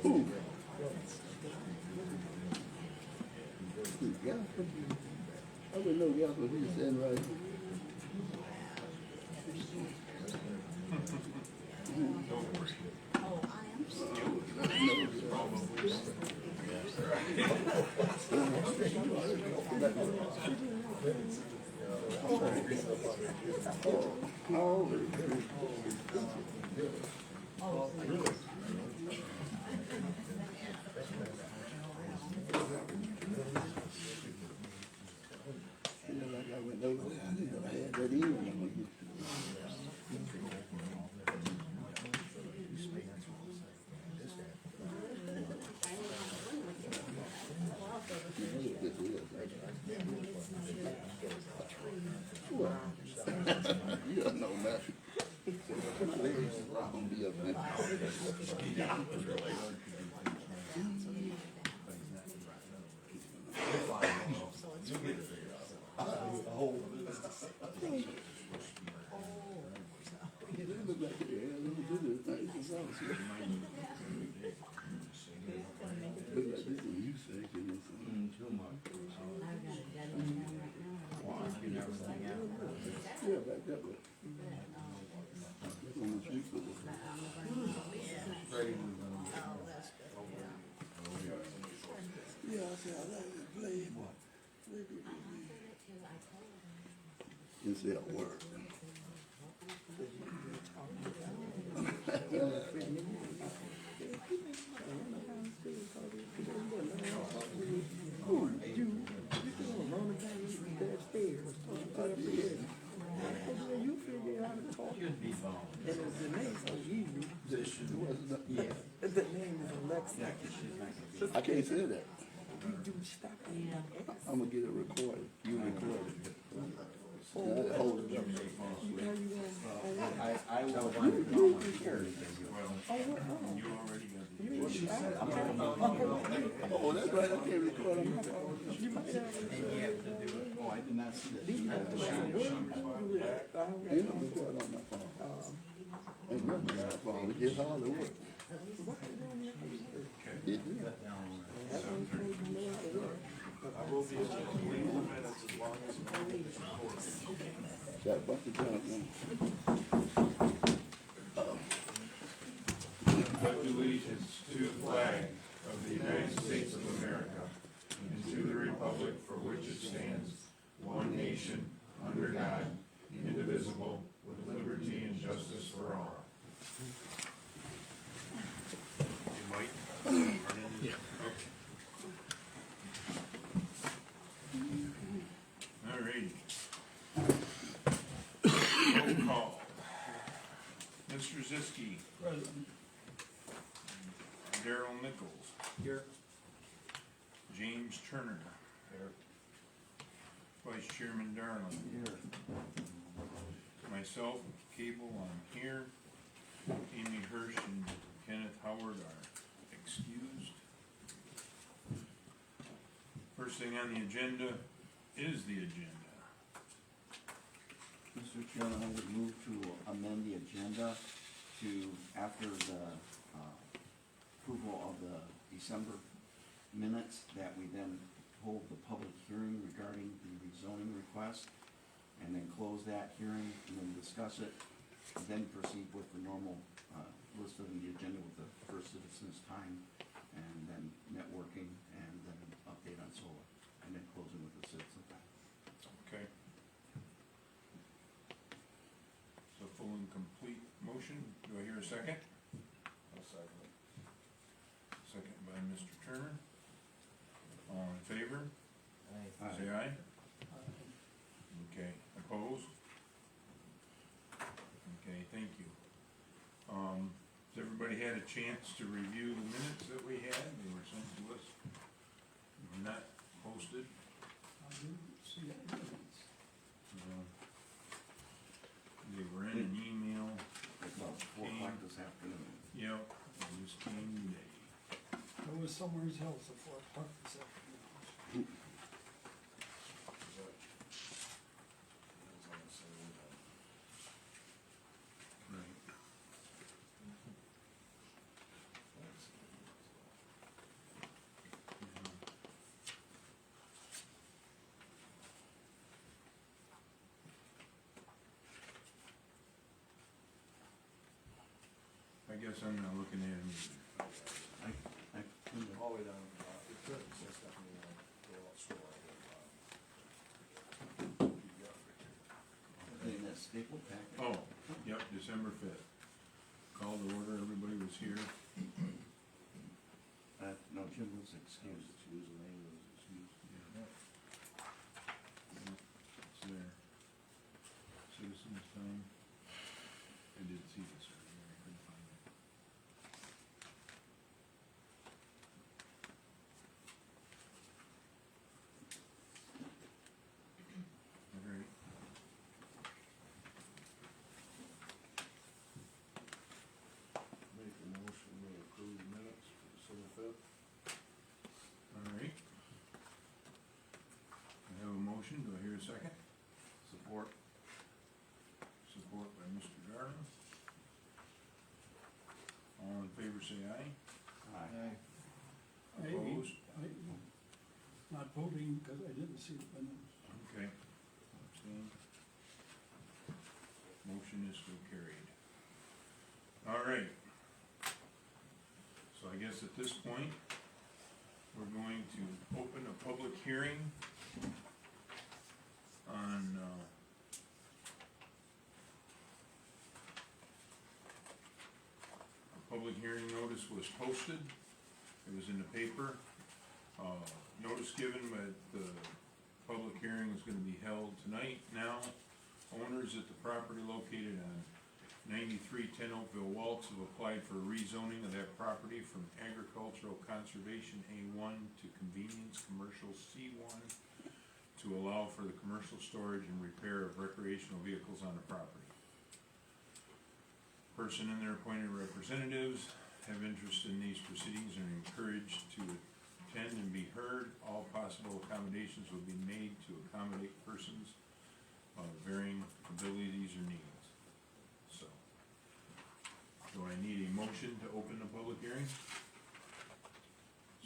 I didn't know y'all was here standing right here. Like I went over there, I didn't know I had that evening. You don't know nothing. My legs are gonna be up there. It look like it had a little bit of nice sauce. Look like this one you thinking or something. Too much. Yeah, back that way. That's on the street for this. Yeah, I said, I like to play, boy. You say a word. You figure out how to talk. Should be fine. And it's the name of you. Yeah. The name is Alexa. I can't say that. You do stop it. I'm gonna get it recorded. You record it. Now, hold it up. I will want to go on here. Oh, that's right. I can't record on my phone. And you have to do it. Oh, I did not see that. You have to show Ain't no record on my phone. Ain't nothing on my phone. It's just all the work. It is. I will be adjusting minutes as long as Got a bunch of junk. Pledge allegiance to the flag of the United States of America and to the republic for which it stands, one nation, under God, indivisible, with liberty and justice for all. All righty. Roll call. Mr. Ziski. Darrell Nichols. Here. James Turner. Vice Chairman Darling. Here. Myself, Cable, I'm here. Amy Hirsch and Kenneth Howard are excused. First thing on the agenda is the agenda. Mr. Chairman, I would move to amend the agenda to, after the approval of the December minutes, that we then hold the public hearing regarding the rezoning request, and then close that hearing, and then discuss it, and then proceed with the normal list of the agenda with the first citizens' time, and then networking, and then update on solar, and then closing with the citizen time. Okay. So full and complete motion. Do I hear a second? I'll second it. Second by Mr. Turner. All in favor? Aye. Say aye. Okay, opposed? Okay, thank you. Has everybody had a chance to review the minutes that we had? They were sent to us. Not posted. They were in an email. About 4 o'clock this afternoon. Yep, they just came today. I was somewhere else at 4 o'clock this afternoon. Right. guess I'm not looking at them either. I couldn't- All the way down, it could, since Stephanie, go out store. in that staple packet. Oh, yep, December 5th. Call to order, everybody was here. No, Jim was excused. Excuse the name, was excused. It's there. Citizens time. I did see this earlier, I couldn't find it. All right. Make a motion, we approve the minutes for December 5th. All right. I have a motion, do I hear a second? Support. Support by Mr. Darden. All in favor say aye. Aye. Opposed? Not voting because I didn't see the minutes. Okay. Abstain. Motion is still carried. All right. So I guess at this point, we're going to open a public hearing on, a public hearing notice was posted. It was in the paper. Notice given that the public hearing is gonna be held tonight now. Owners at the property located on 9310 Oakville Waltz have applied for rezoning of that property from agricultural conservation A1 to convenience commercial C1 to allow for the commercial storage and repair of recreational vehicles on the property. Person and their appointed representatives have interest in these proceedings and are encouraged to attend and be heard. All possible accommodations will be made to accommodate persons of varying abilities or needs. So, do I need a motion to open the public hearing?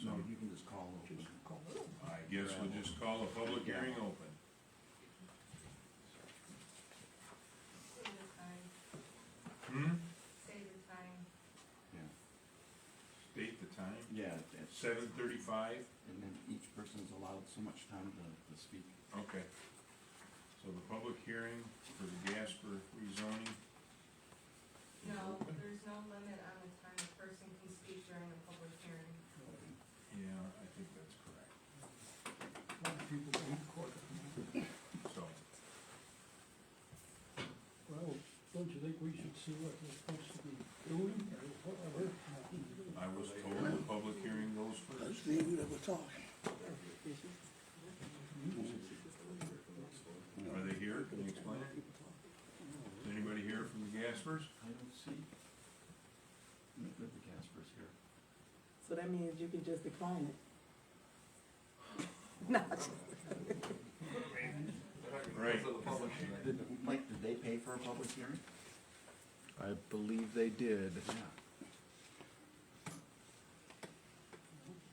No, you can just call open. Just call it over. I guess we'll just call a public hearing open. Say the time, Hmm? say the time. Yeah, State the time, yeah, it's, 7:35. and then each person's allowed so much time to speak. Okay. So the public hearing for the Gasper rezoning, No, there's no limit on the time a person can speak during a public hearing. yeah, I think that's correct. A lot of people in court at the moment. So, Well, don't you think we should see what we're supposed to be doing or whatever? I was told the public hearing goes first. Let's see who that was talking. Are they here? Can you explain it? Is anybody here from the Gaspers? I don't see. Look at the Caspers here. So that means you can just decline it. No, Right. Mike, did they pay for a public hearing? I believe they did. Yeah.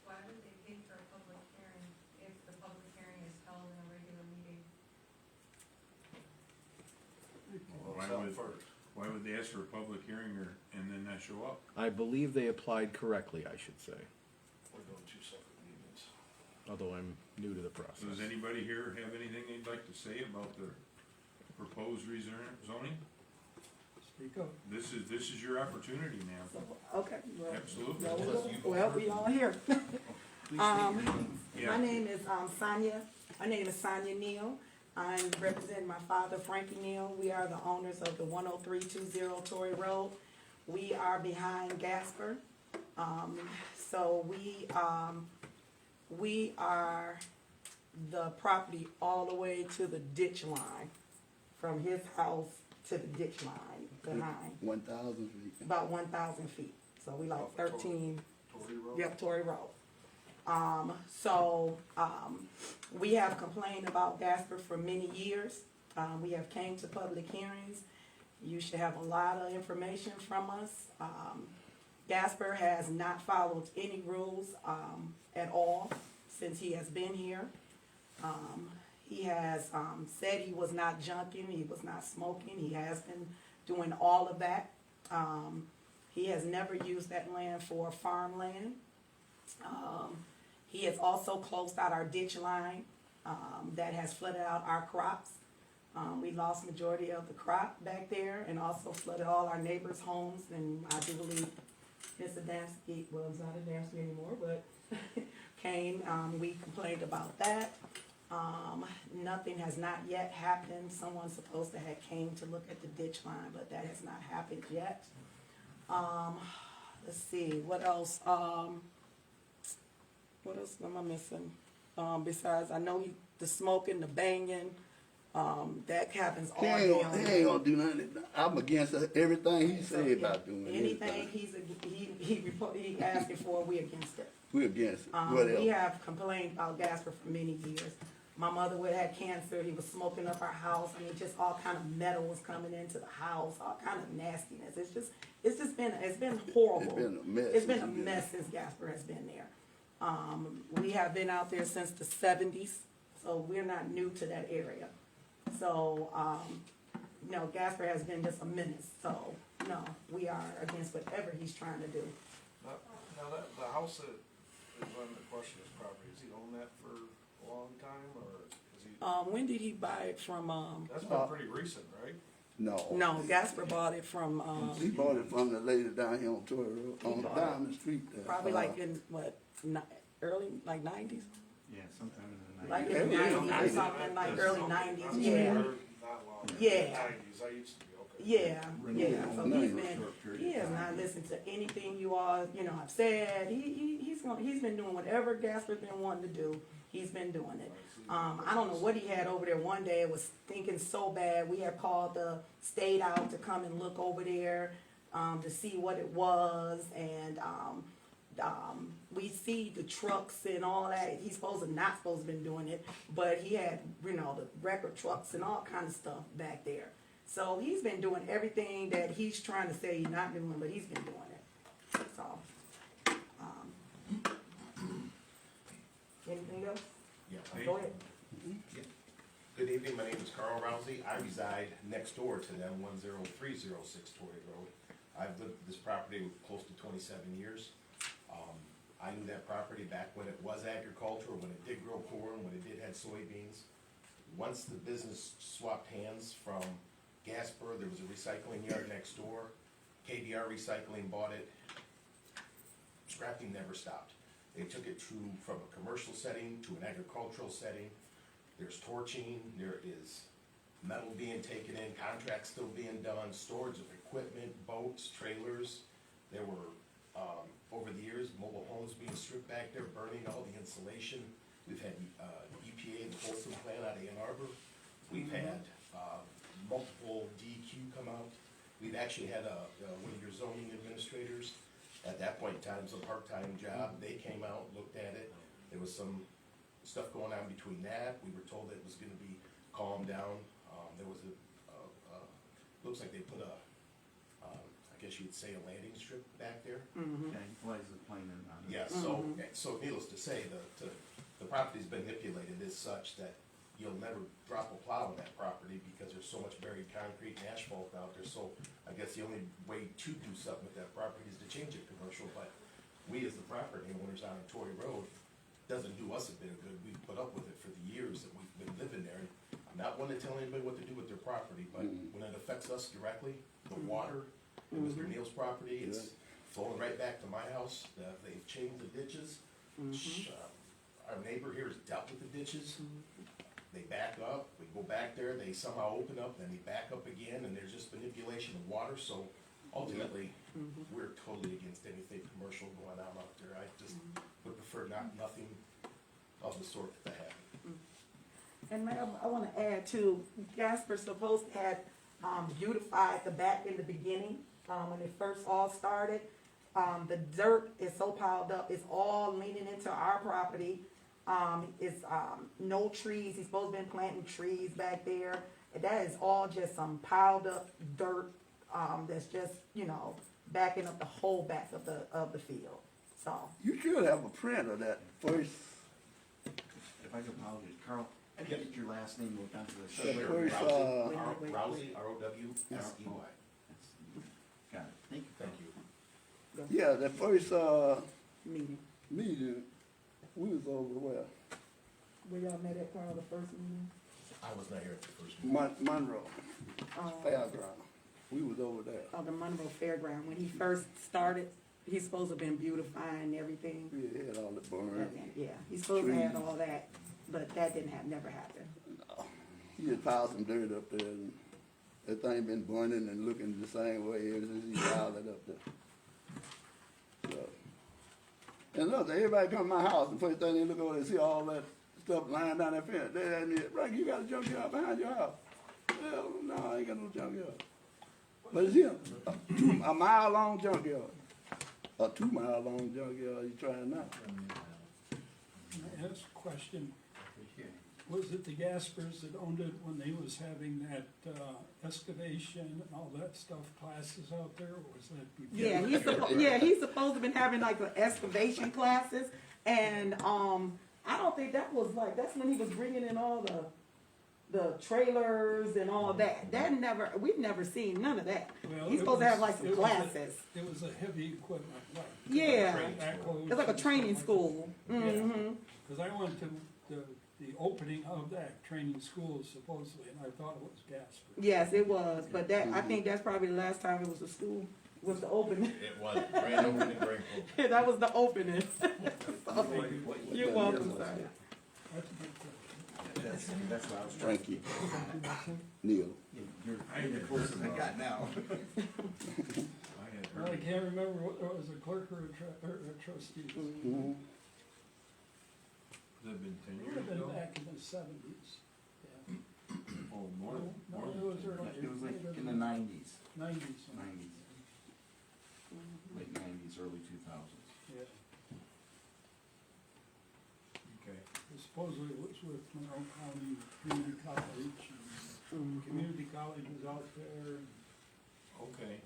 Why would they pay for a public hearing if the public hearing is held in a regular meeting? Why would they ask for a public hearing and then not show up? I believe they applied correctly, I should say, We're doing two separate meetings. although I'm new to the So process. does anybody here have anything they'd like to say about the proposed rezoning? Speak up. This is your opportunity now. so, okay, well, Absolutely. well, we all here. Please state your name. Yeah. My name is Sonia Neal. I'm representing my father, Frankie Neal. We are the owners of the 10320 Torrey Road. We are behind Gasper. So we are the property all the way to the ditch line, from his house to the ditch line behind, 1,000 feet. about 1,000 feet. So we like 13, Tory Road? yep, Torrey Road. We have complained about Gasper for many years. We have came to public hearings. You should have a lot of information from us. Gasper has not followed any rules, at all since he has been here. He has, said he was not junking, he was not smoking, he has been doing all of that. He has never used that land for farmland. He has also closed out our ditch line, that has flooded out our crops. We lost majority of the crop back there and also flooded all our neighbors' homes, and I do believe Mr. Damsky, well, it's not a Damsky anymore, but came, we complained about that. Nothing has not yet happened. Someone's supposed to have came to look at the ditch line, but that has not happened yet. Let's see, what else? What else am I missing? Besides, I know the smoking, the banging, that happens all day on He ain't gonna do nothing. I'm against everything he say about doing anything anything. he asking for, we against it. We against it. What We else? have complained about Gasper for many years. My mother would have cancer, he was smoking up our house, I mean, just all kind of metal was coming into the house, all kind of nastiness. It's been horrible. It's been a mess. It's been a mess since Gasper has been there. We have been out there since the 70s, so we're not new to that area. So, no, Gasper has been just a menace, so, no, we are against whatever he's trying to do. Now that, the house that is on the questioner's property, has he owned that for a long time, or is he, When did he buy it from, that's been pretty recent, right? No, Gasper bought it from, He bought it from the lady down here on Toy Road, He on bought down the street there. probably like in, what, early, like 90s? Yeah, sometime in the Like night. in the Yeah, 90s or something, like early 90s, That's yeah. not long. Yeah. 90s, I used to be, okay. Yeah, yeah, so Renewal he's for a been, short period he of has time. not listened to anything you all, have said. He's been doing whatever Gasper's been wanting to do, he's been doing it. I don't know what he had over there one day, it was stinking so bad, we had called the state out to come and look over there, to see what it was, and, we see the trucks and all that, he's not supposed to been doing it, but he had, the record trucks and all kind of stuff back there. So he's been doing everything that he's trying to say he's not doing, but he's been doing it, so. Anything else? Yeah. Go ahead. Good evening, my name is Carl Rousey. I reside next door to them, 10306 Torrey Road. I've lived at this property close to 27 years. I knew that property back when it was agricultural, when it did grow corn, when it did have soybeans. Once the business swapped hands from Gasper, there was a recycling yard next door. KBR Recycling bought it. Scrapping never stopped. They took it from a commercial setting to an agricultural setting. There's torching, there is metal being taken in, contracts still being done, storage of equipment, boats, trailers. There were, over the years, mobile homes being stripped back there, burning all the insulation. We've had EPA, the Folsom plant out of Ann Arbor. We've had multiple DEQ come out. We've actually had one of your zoning administrators, at that point in time, it was a part-time job. They came out, looked at it. There was some stuff going on between that. We were told that it was gonna be calmed down. There was looks like they put I guess you'd say a landing strip back there. Okay, flies the plane in on it. Yeah, so needless to say, the property's been manipulated as such that you'll never drop a plow on that property because there's so much buried concrete and asphalt out there. So I guess the only way to do something with that property is to change it commercial, but we as the property owners out on Torrey Road, doesn't do us a bit of good. We've put up with it for the years that we've been living there. I'm not one to tell anybody what to do with their property, but when it affects us directly, the water, it was their Neil's property, it's flowing right back to my house. They've changed the ditches. Our neighbor here has dealt with the ditches. They back up, we go back there, they somehow open up, then they back up again, and there's just manipulation of water, so ultimately, we're totally against anything commercial going on out there. I just would prefer nothing of the sort to happen. And ma'am, I wanna add too, Gasper supposed to have, beautified the back in the beginning, when it first all started. The dirt is so piled up, it's all leaning into our property. It's, no trees, he's supposed to been planting trees back there. And that is all just some piled up dirt, that's just, backing up the whole back of the field, so. You should have a print of that first. If I could apologize, Carl, I didn't get your last name wrote down to the Sure. side. First, Rousey, R-O-W-S-E-Y. Got it, thank you. Thank you. Yeah, the first, meeting? meeting, we was over where? Where y'all met at Carl, the first meeting? I was not here at the first meeting. Monroe, Oh, Fairground. We was over there. oh, the Monroe Fairground, when he first started, he's supposed to have been beautifying everything. We had all the burn. Yeah, he's supposed to have all that, but that didn't never happen. He had piled some dirt up there, and that thing been burning and looking the same way ever since he piled it up there. So, and look, everybody come to my house, and first thing they look over, they see all that stuff lying down that fence. They ask me, Frank, you got a junkyard behind your house? Well, no, I ain't got no junkyard. But it's him, a mile long junkyard, a 2 mile long junkyard. You trying now? Can I ask a question? Was it the Gaspers that owned it when they was having that, excavation and all that stuff classes out there, or was that before? Yeah, he's supposed to have been having like the excavation classes, and, I don't think that was like, that's when he was bringing in all the trailers and all that. We've never seen none of that. Well, He's it supposed to have was- like some it was a- classes. It was a heavy equipment, like. Yeah. backhoes It's like a and training stuff school. like that. Yeah. Mm-hmm. Cause I went to the opening of that training school supposedly, and I thought it was Gasper. Yes, it was, but I think that's probably the last time it was a school, was the opening. It was, grand opening, grand closing. That was the opening. You're welcome, sir. That's a good question. That's what I was Frankie, Neil. You're closer than I got now. Well, I can't remember what, it was a clerk or a trustee. Mhm. Has it been 10 It would years have been ago? back in the seventies. Yeah. Oh, more, No, more it than was 10 early. years. It was like in the nineties, Nineties. late nineties, early 2000s. Yeah. Okay. Supposedly it was with Monroe County Community College, and community college was out there, and Okay,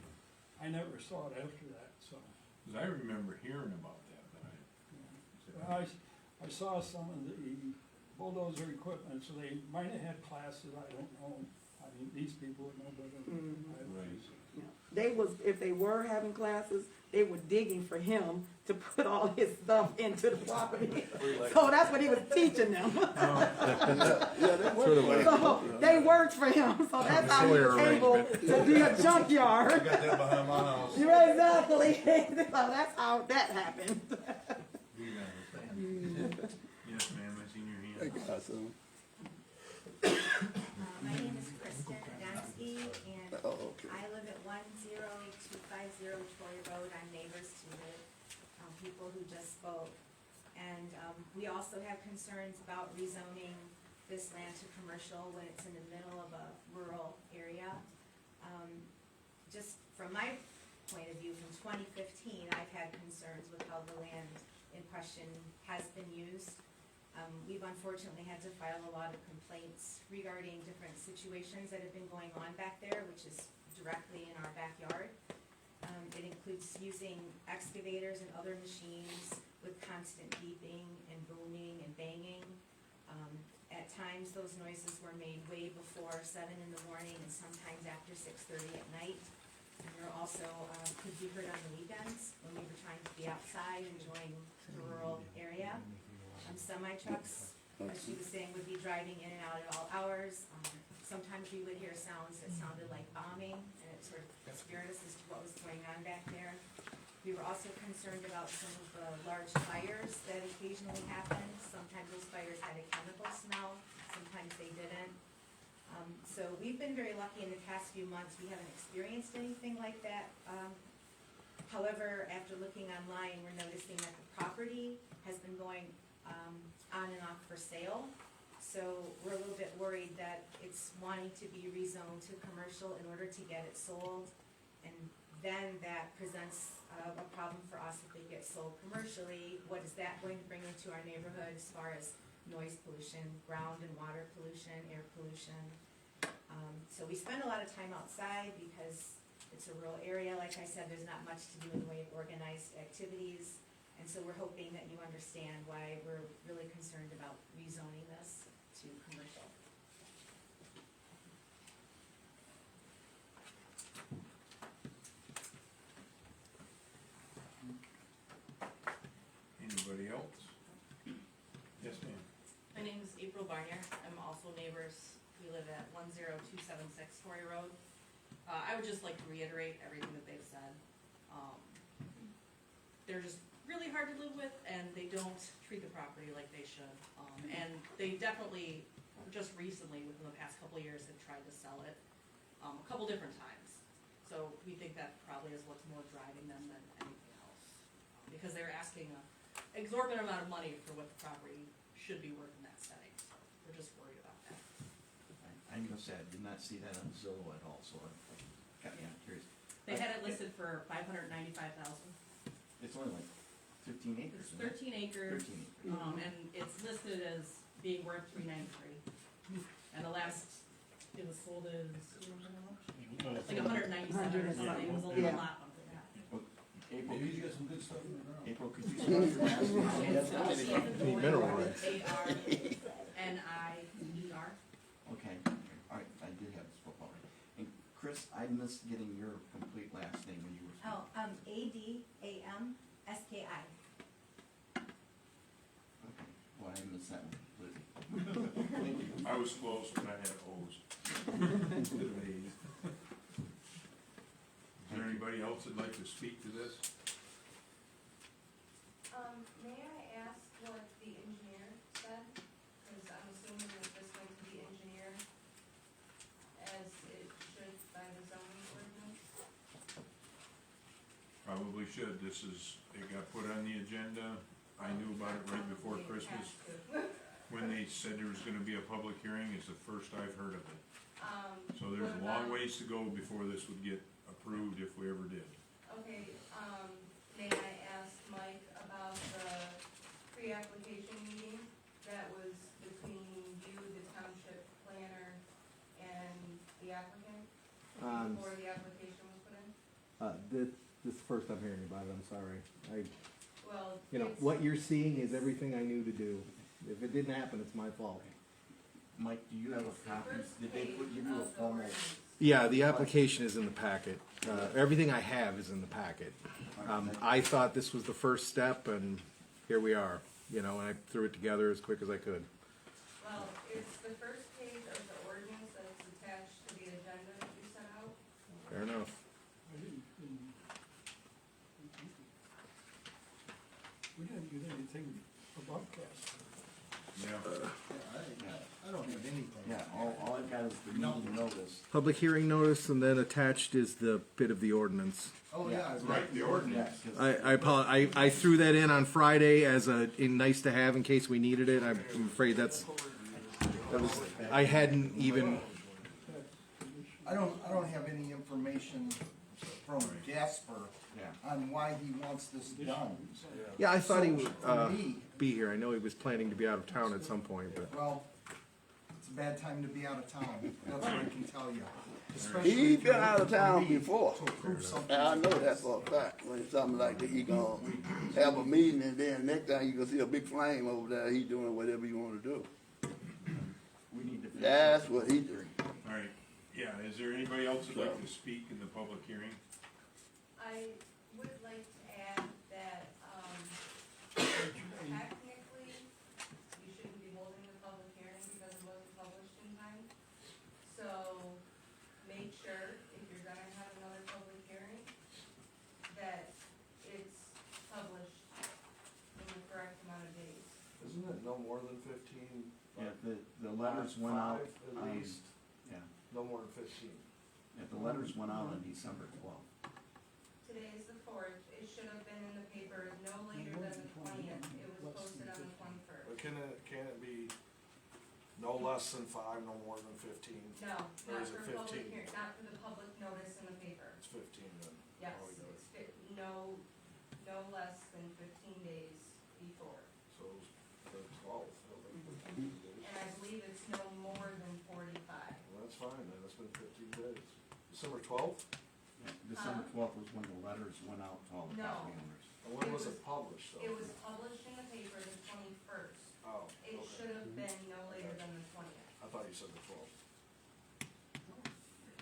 I never saw it after that, so. cause I remember hearing about that, but Yeah. I saw some of the bulldozer equipment, so they might have had classes, I don't know. I mean, these people would know better than I would. Right. Yeah. If they were having classes, they were digging for him to put all his stuff into the property. So that's what he was teaching them. Yeah, they worked. So they worked for him, so that's how he was able to be a junkyard. I got that behind my house. You're exactly, so that's how that happened. yes, ma'am, I seen your They hand. got some. My name is Kristen Adamski, and Oh, okay. I live at 10250 Troy Road. I'm neighbors to the people who just spoke. And we also have concerns about rezoning this land to commercial when it's in the middle of a rural area. Just from my point of view, from 2015, I've had concerns with how the land in question has been used. We've unfortunately had to file a lot of complaints regarding different situations that have been going on back there, which is directly in our backyard. It includes using excavators and other machines with constant beeping and booming and banging. At times, those noises were made way before 7 in the morning and sometimes after 6:30 at night. And they're also, could be heard on the weekends when we were trying to be outside enjoying the rural area. Semi-trucks, as she was saying, would be driving in and out at all hours. Sometimes we would hear sounds that sounded like bombing, and it sort of scared us as to what was going on back there. We were also concerned about some of the large fires that occasionally happened. Sometimes those fires had a chemical smell, sometimes they didn't. So we've been very lucky in the past few months, we haven't experienced anything like that. However, after looking online, we're noticing that the property has been going on and off for sale. So we're a little bit worried that it's wanting to be rezoned to commercial in order to get it sold. And then that presents a problem for us if it gets sold commercially. What is that going to bring into our neighborhood as far as noise pollution, ground and water pollution, air pollution? So we spend a lot of time outside because it's a rural area. Like I said, there's not much to do in the way of organized activities. And so we're hoping that you understand why we're really concerned about rezoning this to commercial. Reiner. I'm also neighbors. We live at 10276 Torrey Road. I would just like to reiterate everything that they've said. They're just really hard to live with, and they don't treat the property like they should. And they definitely, just recently, within the past couple of years, have tried to sell it a couple different times. So we think that probably is what's more driving them than anything else. Because they're asking an exorbitant amount of money for what the property should be worth in that setting. So we're just worried about that. I'm gonna say I did not see that on Zillow at all, so I'm curious. They had it listed for $595,000. It's only like 15 acres, It's isn't it? 13 acres. 13 acres. And it's listed as being worth $393. And the last, it was sold as, like $197 or something. It was a little Yeah. lot under that. Well, April, Maybe you got some good stuff in the ground. April, could you spell your last name? It's Mineral rights. ARNIER. Okay, all right, I did have this book already. And Chris, I missed getting your complete last name when you were speaking. Oh, ADAMSKI. Okay, well, I missed that one completely. Thank you. I was close, but I had O's. Instead of A's. Is there anybody else that'd like to speak to this? May I ask what the engineer said? Because I'm assuming that this went to the engineer as it should by the zoning ordinance. Probably should. It got put on the agenda. I knew about it right before Probably Christmas. has to. When they said there was gonna be a public hearing, it's the first I've heard of it. So there's a What long about- ways to go before this would get approved if we ever did. Okay, may I ask Mike about the pre-application meeting that was between you, the township planner, and the applicant? Before the application was put in? This is the first I'm hearing about it, I'm sorry. Well, What you're seeing is everything I knew to do. If it didn't happen, it's my fault. Mike, do you have it's a the copy? first Did they page give you a of the formal? ordinance. Yeah, the application is in the packet. Everything I have is in the packet. I thought this was the first step, and here we are, and I threw it together as quick as I could. Well, it's the first page of the ordinance that's attached to the agenda that you sent out. Fair enough. We didn't get anything above Casper. Yeah. I don't have anything. Yeah, all I've got is the meeting notice. Public hearing notice, and then attached is the bit of the ordinance. Oh, yeah. Right, the ordinance. I threw that in on Friday as a nice to have in case we needed it. I'm afraid I hadn't even. I don't have any information from Jasper Yeah. on why he wants this done. Yeah, I thought he would For me, be here. I know he was planning to be out of town at some point, but. well, it's a bad time to be out of town, that's what I can tell you. He been out of town before. To approve something. And I know that for a fact, when something like that, he gonna have a meeting and then next time you gonna see a big flame over there, he doing whatever you wanna do. We need to. finish That's it. what he doing. All right, yeah, is there anybody else that'd like to speak in the public hearing? I would like to add that, technically, you shouldn't be holding the public hearing because it wasn't published in time. So, make sure, if you're gonna have another public hearing, that it's published in the correct amount of days. Isn't it no more than 15? Yeah, the letters went out. Five, at least, Yeah, no more than 15. yeah, the letters went out on December 12th. Today is the 4th, it should have been in the paper no later than the 20th, it was posted on the 21st. But can it be no less than 5, no more than 15? No, Or not is it for public 15? hearing, not for the public notice in the paper. It's 15 then. Yes, Oh, we got it. it's no less than 15 days before. So it's the 12th. And I believe it's no more than 45. Well, that's fine then, it's been 15 days. December 12th? Yeah, December 12th was when the letters went out to all the No. property owners. And when was it published though? It was published in the paper the 21st. Oh, It okay. should have been no later than the 20th. I thought you said the 12th.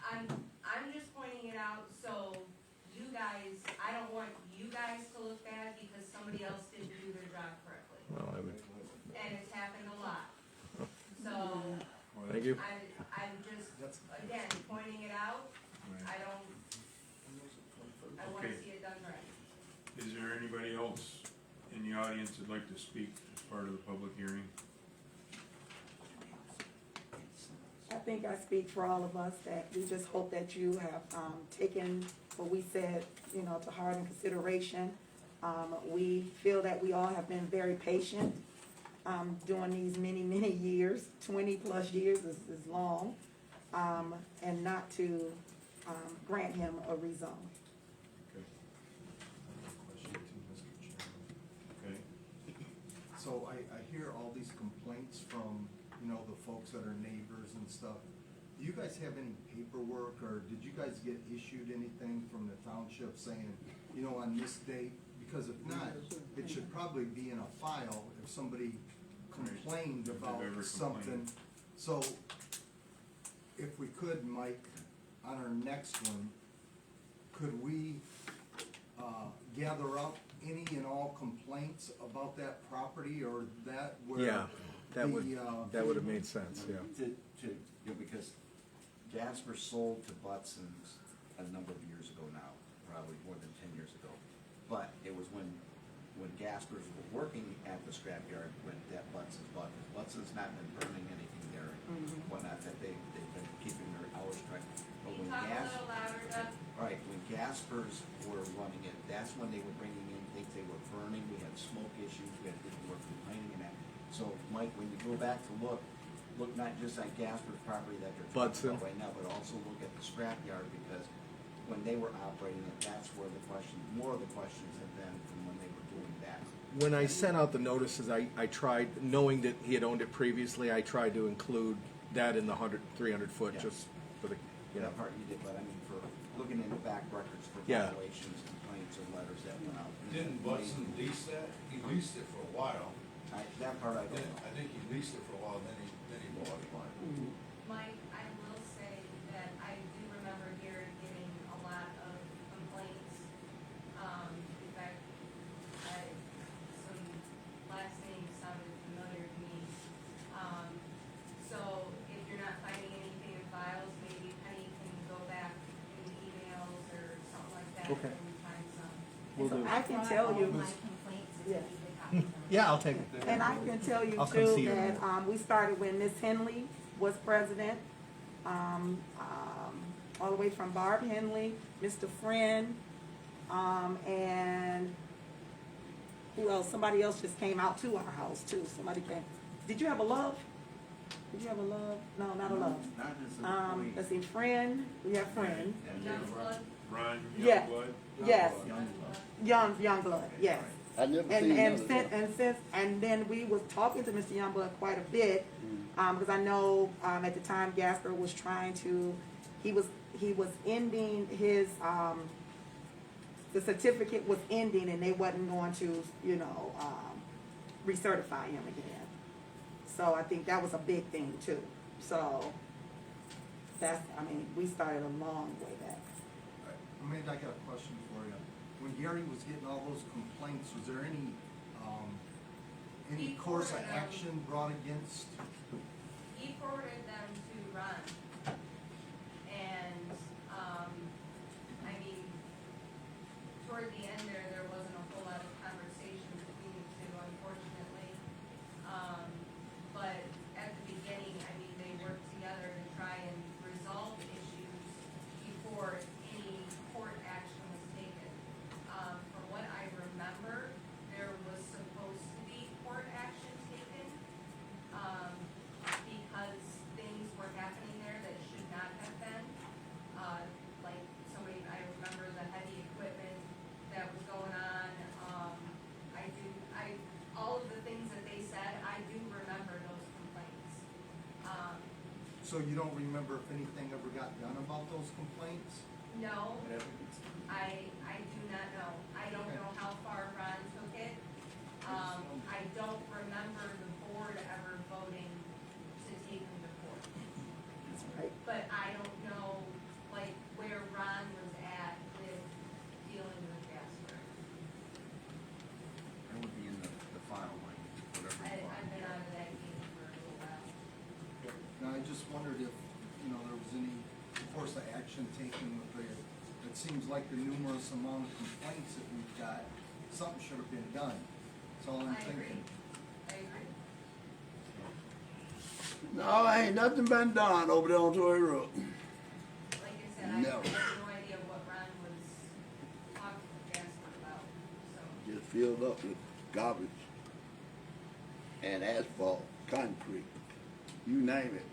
I'm just pointing it out so you guys, I don't want you guys to look bad because somebody else didn't do their job correctly. Well, I would. And it's happened a lot. So Thank you. I'm just, That's- again, pointing it out, Right. I wanna Okay. see it done right. Is there anybody else in the audience that'd like to speak as part of the public hearing? I think I speak for all of us that we just hope that you have, taken what we said, you know, to heart and consideration. We feel that we all have been very patient, during these many, many years, 20+ years is long, and not to, grant him a rezone. Okay. Question to Mr. Chairman. Okay. So I hear all these complaints from, you know, the folks that are neighbors and stuff. Do you guys have any paperwork, or did you guys get issued anything from the township saying, you know, on this date? Because if not, it should probably be in a file if somebody complained If they've about ever something. complained. So, if we could, Mike, on our next one, could we, gather up any and all complaints about that property, or that where? Yeah, that would, the, that would have made sense, yeah. You know, because Jasper sold to Butson's a number of years ago now, probably more than 10 years ago. But it was when Jasper's were working at the scrapyard when that Butson's bought it. Butson's not been burning anything there and whatnot, that they've been keeping their hours correct. But Can you when talk a little louder, Doug? Right, when Jasper's were running it, that's when they were bringing in things they were burning, we had smoke issues, we had people who were complaining and that. So, Mike, when you go back to look not just at Jasper's property that they're talking Budson. about right now, but also look at the scrapyard, because when they were operating it, that's where more of the questions have been from when they were doing that. When I sent out the notices, I tried, knowing that he had owned it previously, I tried to include that in the 300 foot, Yeah. just for the, you know. That part you did, but I mean, for looking in the back records for Yeah. violations, complaints, or letters that went out. Didn't Budson lease that? He leased it for a while. That part I don't know. I think he leased it for a while, then he bought it. Mike, I will say that I do remember here getting a lot of complaints. In fact, some last names sounded familiar to me. So if you're not finding anything in files, maybe Penny can go back in emails or something like that. Okay. And find some. Will do. I can tell you. My complaints and Yeah. leave the copy of them. Yeah, I'll take it. And I can tell you I'll come too see you. that, we started when Miss Henley was president, all the way from Barb Henley, Mr. Friend, and who else? Somebody else just came out to our house too. Somebody came. Did you have a love? Did you have a love? No, not a love. Not as an employee. Let's see, Friend, we have Friend. And Young then- blood, Ron Yeah. Youngblood? Yes, Young young blood, yes. I never And, seen none and of since, that. and then we was talking to Mr. Youngblood quite a bit, because I know, at the time Gasper was trying to, he was ending his, the certificate was ending and they wasn't going to, you know, recertify him again. So I think that was a big thing too. So, that's, I mean, we started a long way back. Maybe I got a question for you. When Gary was getting all those complaints, was there any He course of forwarded them. action brought against? he forwarded them to Ron. And, I mean, toward the end there wasn't a whole lot of conversation between the two, unfortunately. But at the beginning, I mean, they worked together to try and resolve issues before any court action was taken. From what I remember, there was supposed to be court action taken, because things were happening there that should not have been. Like I remember the heavy equipment that was going on. All of the things that they said, I do remember those complaints. So you don't remember if anything ever got done about those complaints? No, I do not know. I don't know how far Ron took it. I don't remember the board ever voting to take him to court. That's right. But I don't know, like, where Ron was at with dealing with Jasper. That would be in the file, Mike, whatever. you want. I've been out of that game for a little while. Now, I just action taken with the, it seems like the numerous amount of complaints that we've got, something should have been done. That's all I'm I agree, thinking. I agree. No, ain't nothing been done over there on Tory Road. Like I said, I No. have no idea what Ron was talking to Jasper about, so. Just filled up with garbage and asphalt, concrete, you name it.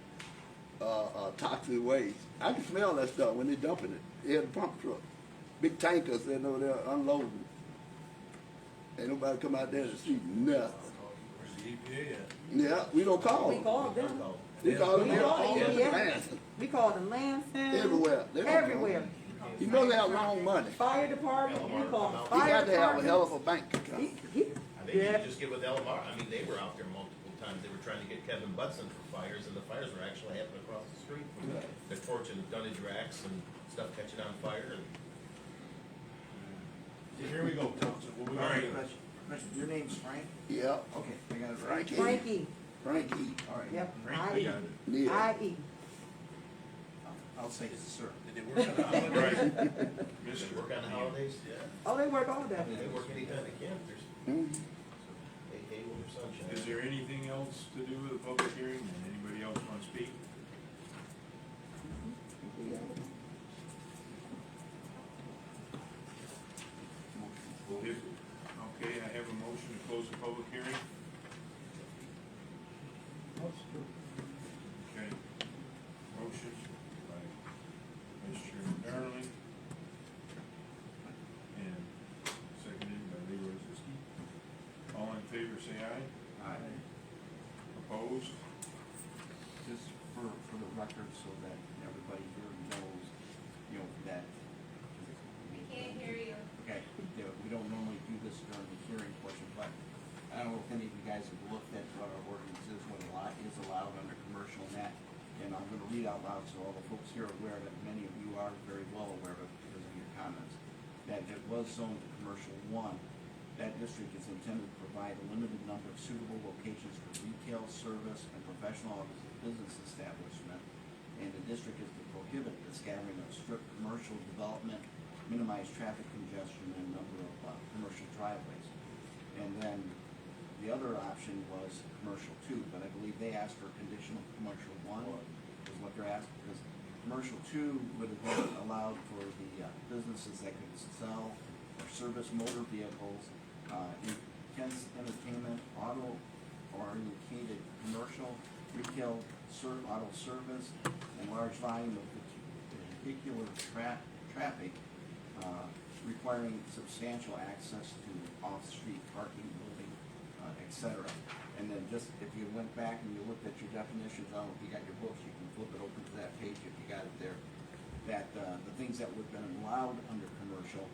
Toxic waste. I can smell that stuff when they're dumping it. They have the pump truck. Big tankers sitting over there unloading. Ain't nobody come out there to see nothing. Where's the EPA at? Yeah, we don't call We them. called them. We call them We called all them, over yeah. Lansing, We called them Lansing. everywhere. They don't come. Everywhere. He must have long money. Fire department, we called He fire got to have a department. hell of a bank account. He- I think you Yeah. could just get with LMR, I mean, they were out there multiple times, they were trying to get Kevin Butson for fires, and the fires were actually happening across the street from Right. the torch and dunnage racks and stuff catching on fire, and Here we go, Township, what we All gonna right. do? Question, your name's Frank? Yeah, Okay, I got it right. Frankie, Frankie, Frankie, All right. yep, I I-E, got it. yeah. I-E. I'll say sir. Did they work on the holidays? Right. they Mr. work on the holidays, Oh, they work all day. they work anytime they can, there's, Mhm. they pay when there's sunshine. Is there anything else to do with the public hearing, and anybody else want to speak? Okay, I have a motion to close the public hearing. Okay. Motion by Vice Chairman Darling. And seconded by Leroy Ziski. All in favor, say aye. Aye. Opposed? Just for the record, so that everybody here knows, you know, that. We can't hear you. Okay, yeah, we don't normally do this during the hearing portion, but I don't know if any of you guys have looked at what our ordinance is, what a lot is allowed under commercial net. And I'm gonna read out loud so all the folks here are aware that many of you are very well aware of it because of your comments. That it was zoned to commercial one. That district is intended to provide a limited number of suitable locations for retail, service, and professional business establishment. And the district is to prohibit the scattering of strip commercial development, minimize traffic congestion and number of commercial driveways. And then the other option was commercial two, but I believe they asked for conditional commercial one, is what they're asking, because commercial two would have been allowed for the businesses that could sell or service motor vehicles, intense entertainment, auto-oriented commercial, retail, auto service, and large volume of vehicular traffic, requiring substantial access to off-street parking, building, et cetera. And then just, if you went back and you looked at your definitions, I don't know if you got your books, you can flip it open to that page if you got it there. That, the things that would have been allowed under commercial,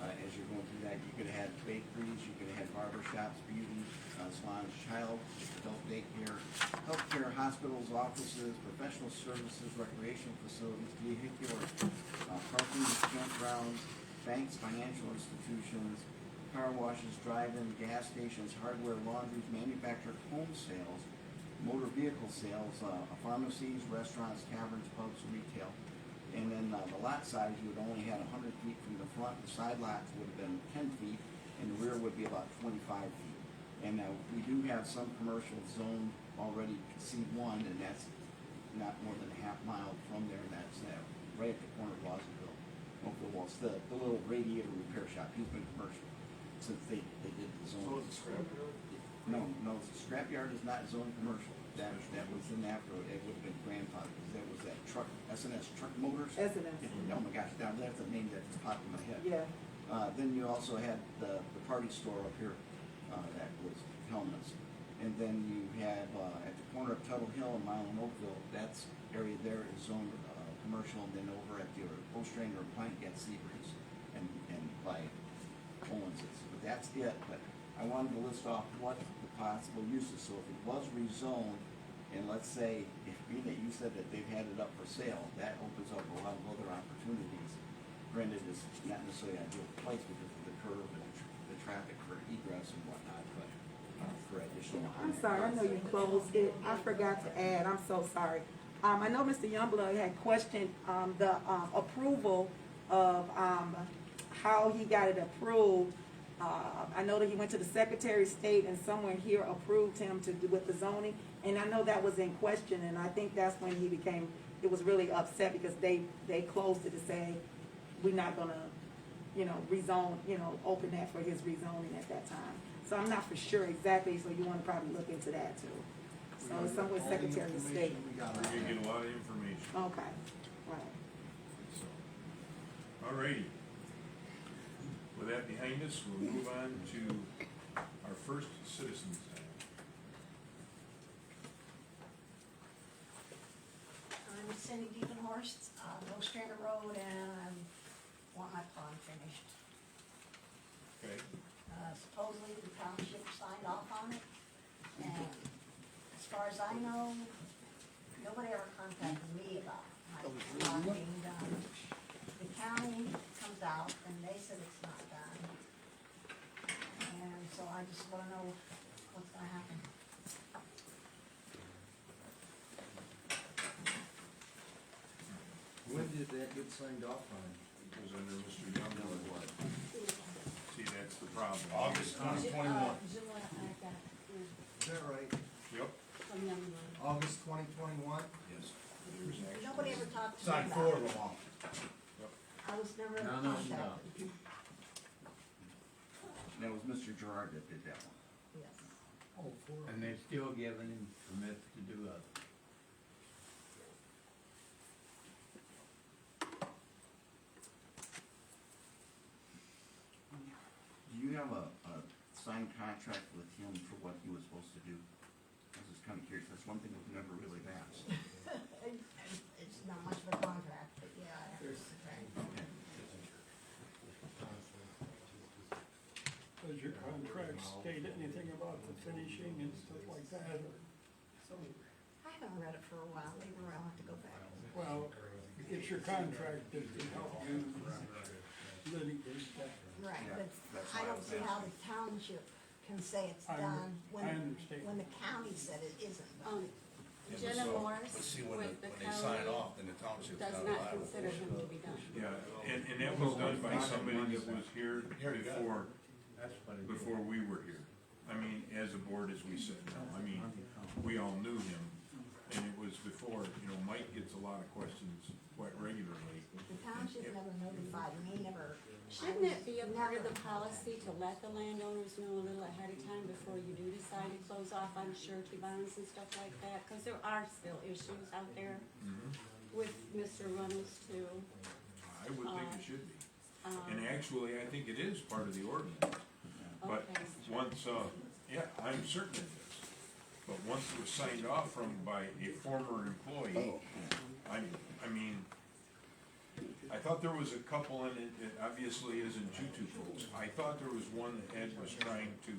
as you're going through that, you could have had bakeries, you could have had barber shops, beauty salons, child, adult daycare, healthcare, hospitals, offices, professional services, recreation facilities, vehicular, parking, campgrounds, banks, financial institutions, car washes, drive-in, gas stations, hardware, laundries, manufactured home sales, motor vehicle sales, pharmacies, restaurants, taverns, pubs, retail. And then the lot size, you would only had 100 feet from the front, the side lots would have been 10 feet, and the rear would be about 25 feet. And now, we do have some commercial zone already C1, and that's not more than a half mile from there, and that's right at the corner of Watsonville. Well, it's the little radiator repair shop, he's been commercial since they did the So zone. is the scrapyard? No, the scrapyard is not zoned commercial. That was in after, it would have been grandfathered, because that was that truck, S&S Truck Motors. S&S. Oh my gosh, now that's a name that just popped in my head. Yeah, Then you also had the party store up here, that was Hellman's. And then you have, at the corner of Tuttle Hill and Milan Oakville, that's area there is zoned, commercial, and then over at your post-strainer plant at Seabreeze and by Owens. But that's it, but I wanted to list off what the possible uses, so if it was rezoned, and let's say, if being that you said that they've had it up for sale, that opens up a lot of other opportunities. Granted, it's not necessarily ideal place because of the curve and the traffic for egress and whatnot, but for additional. I'm sorry, I know you closed it, I forgot to add, I'm so sorry. I know Mr. Youngblood had questioned, the, approval of, how he got it approved. I know that he went to the Secretary of State and someone here approved him to do with the zoning, and I know that was in question, and I think that's when he became, it was really upset because they closed it to say, we're not gonna, rezone, open that for his rezoning at that time. So I'm not for sure exactly, so you wanna probably look into that too. So it's somewhere All the Secretary of State. information we got We're on gonna that. get a lot of information, Okay, right. so. Alrighty. With that behind us, we'll move on to our first citizens time. I'm Cindy Diepenhorst, Mill Stringer Road, and I want my pond finished. Okay, Supposedly the township signed off on it, and as far as I know, nobody ever contacted me about my pond being done. The county comes out and they said it's not done. And so I just wanna know what's gonna happen. When did that get signed off on? it was under Mr. Youngblood. See, that's the problem. August 2021. July, I got, Is that right? Yep. from Youngblood. August 2021? Yes. Nobody ever talked to me Signed about 4 it. of them off. I was never No, ever no, contacted. That was Mr. Gerard that did that one. Yes. Oh, for And they're still giving him permits to do other. Do you have a signed contract with him for what he was supposed to do? I was just kinda curious, that's one thing we've never really asked. It's not much of a contract, but yeah, I have to sign. Okay. Does your contract state anything about the finishing and stuff like that, or? I haven't read it for a while, maybe I'll have to go back. Well, it's your contract that can help you litigate that. Right, Yeah, but that's I why I don't was see how asking. the township can say it's I done I understand. when the county said it isn't done. Jenna Morris. But see, when they sign off, then the township's not liable. him to be done. Yeah, and that was done by somebody that was here before we were here. I mean, as a board as we sit now, I mean, we all knew him, and it was before, Mike gets a lot of questions quite regularly. The township never notified me, never. Shouldn't it be a part of the policy to let the landowners know a little ahead of time before you do decide to close off on surety bonds and stuff like that? Cause there are still issues out there with Mr. Runnels too. I would think it should be. And actually, I think it is part of the ordinance. But Okay. once, yeah, I'm certain it is. But once it was signed off from by a former employee, I mean, I thought there was a couple, and it obviously isn't you two folks. I thought there was one that Ed was trying to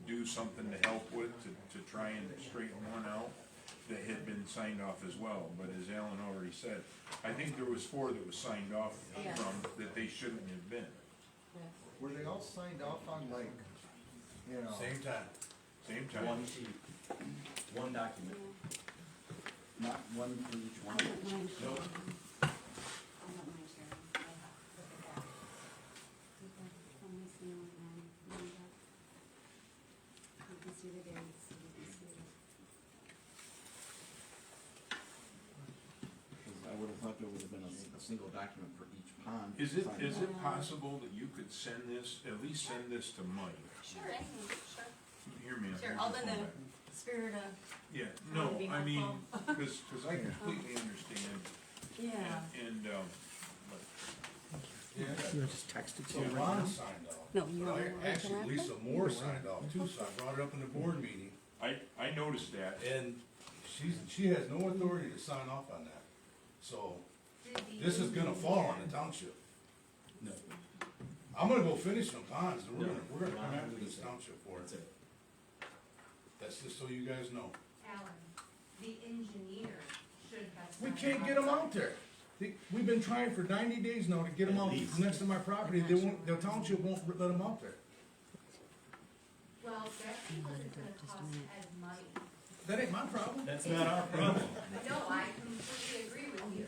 do something to help with, to try and straighten one out that had been signed off as well. But as Alan already said, I think there was 4 that was signed off Yes. from that they shouldn't have been. Yes. Were they all signed off on like, Same time. Same time. One sheet, one document. Not one for each I one? don't mind sharing. Nope. I don't mind sharing. Let me see what mine up. You can see the dates, you can see it. Because I would have thought there would have been a single document for each pond. Is it signed off. possible that you could send this, at least send this to Mike? Sure, sure. Hear me. Sure, all in the spirit of, Yeah, trying no, to be I mean, helpful. cause I completely understand, yeah. and, but You just texted so Ron signed off. No, you don't know what Actually, happened? Lisa Moore signed off too, so I brought it up in the board meeting, I noticed that. and she has no authority to sign off on that. So, this is gonna fall on the township. No. I'm gonna go finish some ponds, and we're gonna come after this township for it. That's just so you guys know. Alan, the engineer should have. We signed can't off. get them out there. We've been trying for 90 days now to get them out next to my property, the township won't let them out there. Well, that's because it's gonna cost Ed money That ain't my problem. That's not our problem. No, I completely agree with you.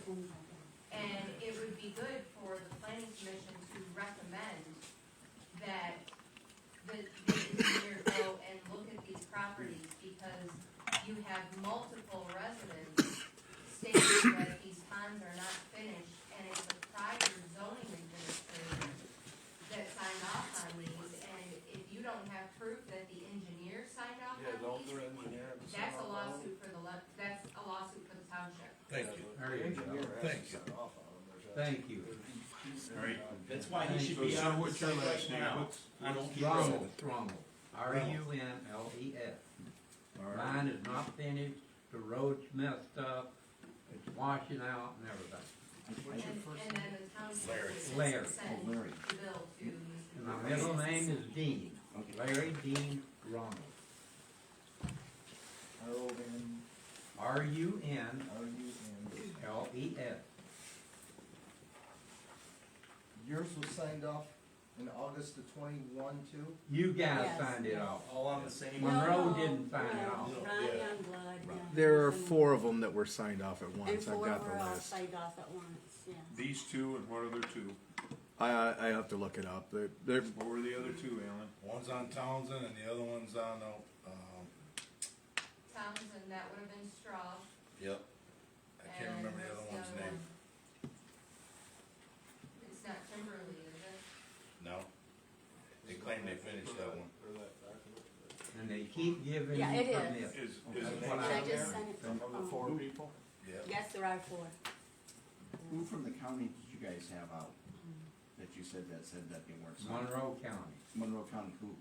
And it would be good for the planning commission to recommend that the engineer go and look at these properties, because you have multiple residents stating that these ponds are not finished, and it's a prior zoning administrator that signed off on these, and if you don't have proof that the engineer signed off Yeah, on don't these, their engineer have to sign that's a off on them? lawsuit for the that's a lawsuit for the township. Thank you. The engineer has Thank to you. sign off on them. There's Thank you. All right. That's why he should So, be sir, out of the what's your site last right name? now. What's- I don't keep Ronald, rolling. Ronald. RUNLEF. All right. Mine is not finished, the road's messed up, it's washing out and everything. And then the township Larry. has Larry. sent Oh, Larry. the bill to And Mr. my middle name is Dean, Okay. Larry Dean Ronald. RUNLEF. Yours was signed off in August of 21 too? You guys Yes. signed it off. All on the same. Monroe didn't sign it off. Oh, Ron Youngblood, yeah. There are 4 of them that were signed off at And once. I've four got were the all list. signed off at once, yeah. These two and what other two? I have to look it up. They're What were the other two, Alan? One's on Townsend and the other one's on, Townsend, that would have been Straw. yep. I can't And remember the what's other one's other name. one? It's not Timberly, is it? No. They claim they finished that one. Or that document. And they keep giving you Yeah, it is. permits. Is That's it what And I I- just sent it to, Of the four people? Yep. yes, there are four. Who from the county did you guys have out, that you said that they weren't signed? Monroe County. Monroe County, who?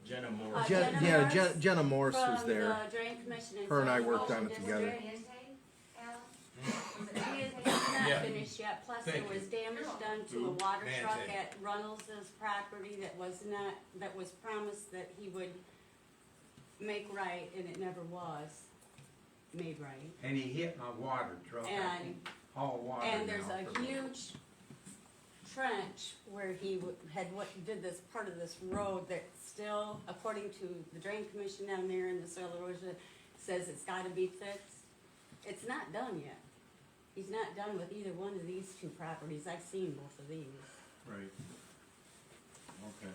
Jenna Moore. Jenna yeah, Morris Jenna Morse was From there. the Drain Commission and. Her and I Zoning worked on it District. together. Niente, Alan? It is not Yeah. finished yet, plus there Thank you. was damage done to a Who? water truck Mante. at Runnels's property that was not, that was promised that he would make right, and it never was made right. And he hit my water truck. I And, can haul water and there's now a for- huge trench where he did this part of this road that still, according to the Drain Commission down there and the soil erosion, says it's gotta be fixed. It's not done yet. He's not done with either one of these two properties. I've seen both of these. Right. Okay.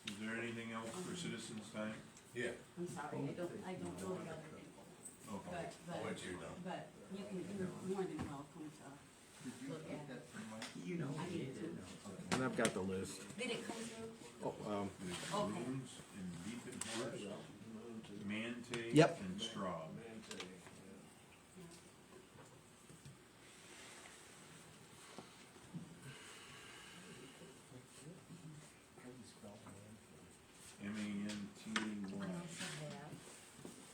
Is there anything else for citizens time? Yeah. I'm sorry, I don't know the other people, Okay. I'll wait till you're done. but you're more than welcome to. Did you Look get at that from Mike? You know, I he need did. to. And I've got the list. Did it come through? Oh, There's Okay. Boone's and Beacon Horse, Mante, Yep. and Straw. Mante, yeah. M-A-N-T-A-Y.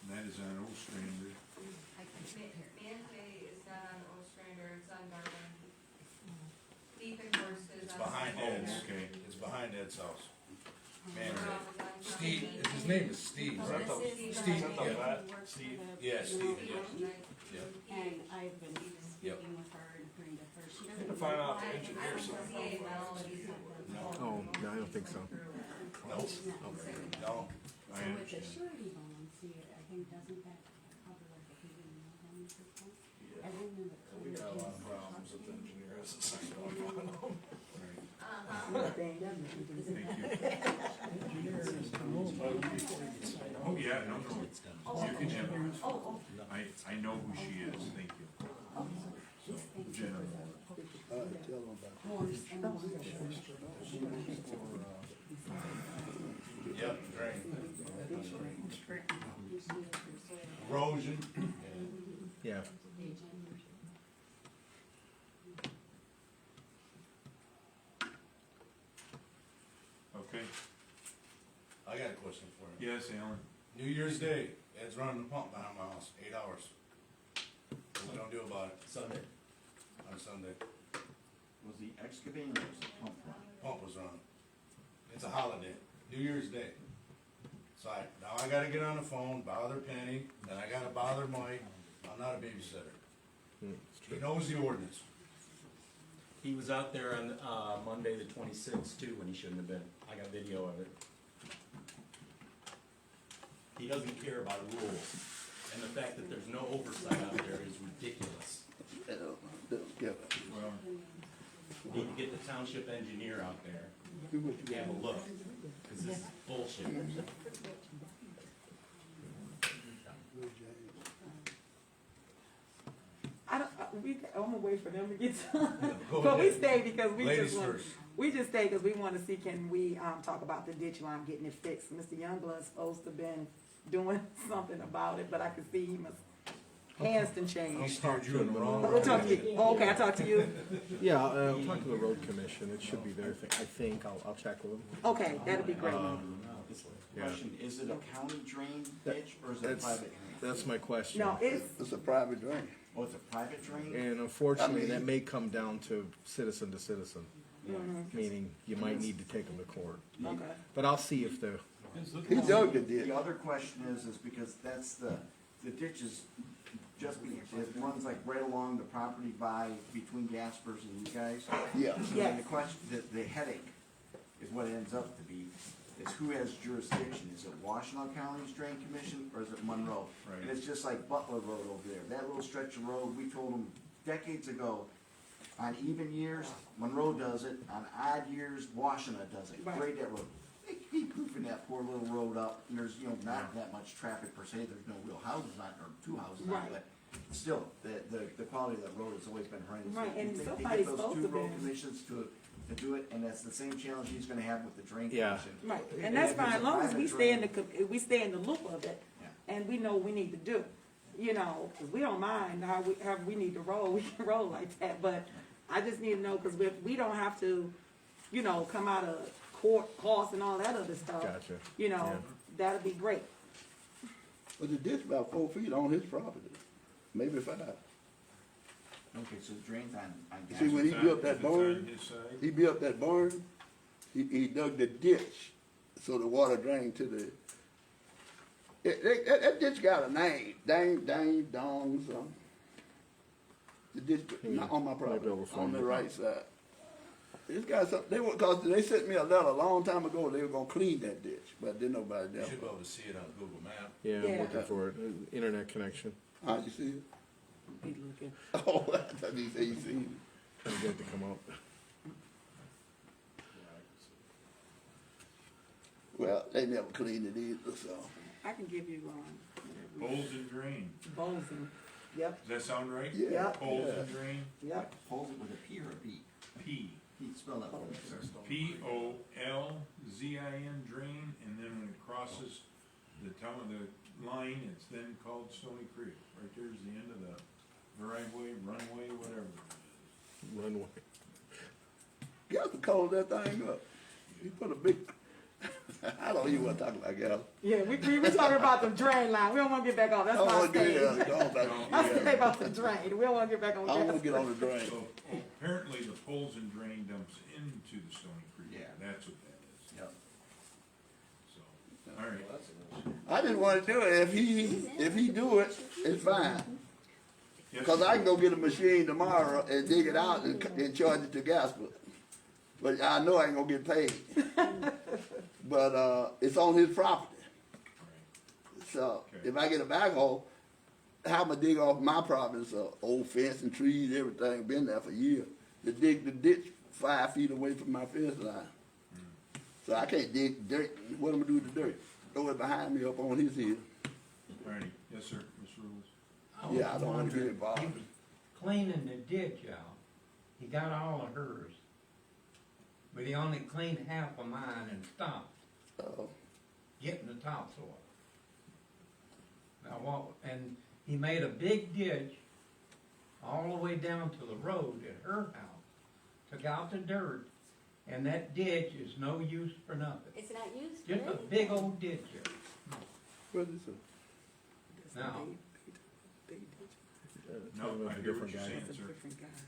And that is on Ostrander. Mante is not on Ostrander, it's on Darwin. Beacon Horse is It's on. behind Oh, Ed's. okay. It's behind Ed's house. Man, Rob is on Steve, Darwin. his name is Steve, Oh, right? this is Steve, Darwin. yeah. Steve. Yeah, Steve, yeah. Yeah. And I've been speaking with her and agreeing to her. She doesn't. To find out the I engineer think something. CA Melodies. Oh, no, I don't think so. Nope. No. I So with the understand. surety bonds here, I think doesn't that cover like if you didn't know how much it was? I didn't know that. We got a lot of problems with the engineer hasn't signed off on them. Right. Uh-huh. Thank you. Engineer has to move before you can sign off. Oh, yeah, no, no. You can have her. Oh, I know who she is, thank you. Jenna Moore. All right, tell them about it. Morse and Morse. Yep, drain. Erosion. Yeah. Okay. I got a question for you. Yes, Alan? New Year's Day, Ed's running the pump behind my house, 8 hours. What we gonna do about it? Sunday. On Sunday, Was the excavating or was the pump run? pump was running. It's a holiday, New Year's Day. So now I gotta get on the phone, bother Penny, then I gotta bother Mike. I'm not a babysitter. He knows the ordinance. He was out there on, Monday the 26th too, when he shouldn't have been. I got video of it. He doesn't care about rules. And the fact that there's no oversight out there is ridiculous. They don't give a- Well, We need to get the township engineer out there do what and you have gotta a do. look, because this is bullshit. I don't, I'm gonna wait for them to get done. Go But we ahead. stay because we Ladies just want, first. we just stay because we wanna see, can we, talk about the ditch line, getting it fixed. Mr. Youngblood's supposed to been doing something about it, but I can see he must, hands done He changed. steered you in the wrong We'll talk to direction. you, oh, okay, I talked to you, Yeah, I'll talk to the road commission, it should be their thing, I think, I'll check with them. okay, that'd be great. Yeah. Question, is it a county drain That- ditch or is it a That's, private? that's my question. No, it's, It's a private drain. Oh, it's a private drain? And unfortunately, I mean- that may come down to citizen, meaning you might need to take them to court. okay, But I'll see if the, He dug the ditch. The other question is because that's the ditch is just, it runs like right along the property between Gasper's and you guys. Yeah. So then the question, the headache is what it ends up to be, is who has jurisdiction? Is it Washtenaw County's Drain Commission or is it Monroe? Right. And it's just like Butler Road over there, that little stretch of road, we told them decades ago, on even years, Monroe does it, on odd years, Washtenaw does it, Right. grade that road. They keep goofing that poor little road up, and there's, not that much traffic per se, there's no real houses on, or two houses on Right. it, but still, the quality of that road has always been horrendous. Right, and You think they somebody's get those supposed two to be- road commissions to do it, and that's the same challenge he's gonna have with the drain Yeah. commission. right, And and that's if it's fine, a as long as private we stay in drain- we stay in the loop of it, Yeah. and we know what we need to do. Cause we don't mind how we need to roll, we can roll like that, but I just need to know, cause we don't have to, come out of court costs and all that other stuff. gotcha. That'd be great. But the ditch about 4 feet on his property, maybe 5. Okay, so the drain's on See, when he it's built on- that it's on barn, his side. he built that barn, he dug the ditch so the water drained to the, that ditch got a name, dong, something. The ditch, not on my property, Might be able to on find the it. right side. It's got some, cause they sent me a letter a long time ago, they were gonna clean that ditch, but didn't nobody You do should be it. able to see it on Google Map. Yeah, I'm Yeah. looking for it, internet connection, How'd you see it? Be looking. Oh, I thought you said you seen trying to get it to come up. it. Well, they never cleaned it either, so. I can give you, Holes and drain. Bolton, yep, Does that sound right? Yeah. Yep. Holes and drain, yep. Hold it with a P or a B? P. P, spell that for me, sir. Polzin, drain, and then when it crosses the line, it's then called Stony Creek. Right there's the end of the driveway, runway, whatever it is. Runway. Gal called that thing up. He put a big, I don't even wanna talk about Gal. Yeah, we talking about the drain line, we don't wanna get back on, that's I my wanna get, stage. go back. I say about the drain, we don't wanna get back on I wanna gas. get on the drain. So apparently the Polzin drain dumps into the Stony Creek. Yeah. That's what that is. Yep. So, all right. Well, that's an issue. I didn't wanna do it, if he do it, it's fine. Yes, Cause I can go get a machine tomorrow and dig it out and charge it to Gasper. But I know I ain't gonna get paid. But, it's on his property. So, Okay. if I get a backhoe, how I'ma dig off my property, so old fence and trees, everything, been there for years. To dig the ditch 5 feet away from my fence line. So I can't dig dirt, what am I gonna do with the dirt? Throw it behind me up on his hill. All righty. Yes, sir, Mr. Rules. Yeah, I don't wanna get involved. He was cleaning the ditch out. He got all of hers. But he only cleaned half of mine and stopped getting the topsoil. Now what, and he made a big ditch all the way down to the road at her house. Took out the dirt, and that ditch is no use for nothing. It's not used for Just a anything. big old ditch there. What is it? Now, No, I hear what you're saying, sir.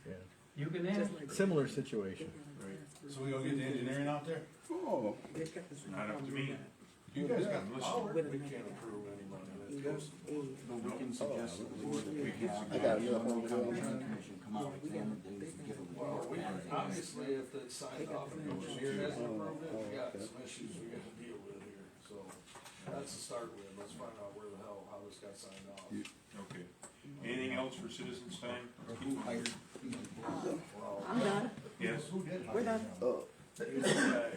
Yeah. you can ask. Similar situation. Right. So we gonna get the engineering out there? Oh, Not up to me. You guys got to listen. We can't approve any money that goes. But we can suggest to the board that we have. I got enough on Monroe the County ground. Drain Commission come out, examine things, and give them. Well, we, obviously, if it's signed off and the engineer hasn't approved it, we got some issues we gotta deal with here, so. That's to start with, let's find out where the hell, how this got signed off. Okay. Anything else for citizens' time? Who hired? Well, I'm done. Yes? Who did? We're done.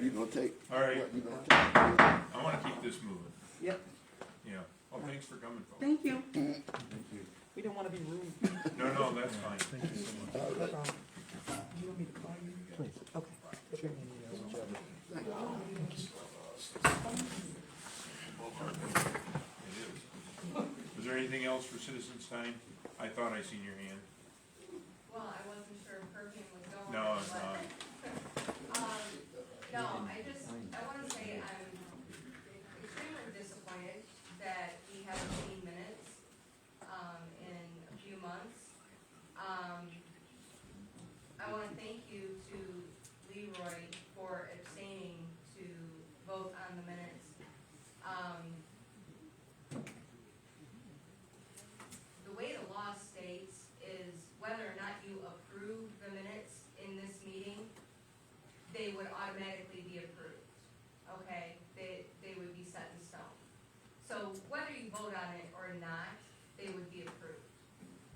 You gonna take, All right, what you gonna take? I wanna keep this moving. Yep. Yeah. Oh, thanks for coming, folks. Thank you. Thank you. We don't wanna be rude. No, that's fine. Thank you so much. All right. You want me to call you? Please. Okay. It is. Was there anything else for citizens' time? I thought I seen your hand. Well, I wasn't sure if her hand was going. No, but- No, I wanna say I'm extremely disappointed that we haven't seen minutes, in a few months. I wanna thank you to Leroy for abstaining to vote on the minutes. The way the law states is whether or not you approve the minutes in this meeting, they would automatically be approved, okay? They would be set in stone. So whether you vote on it or not, they would be approved.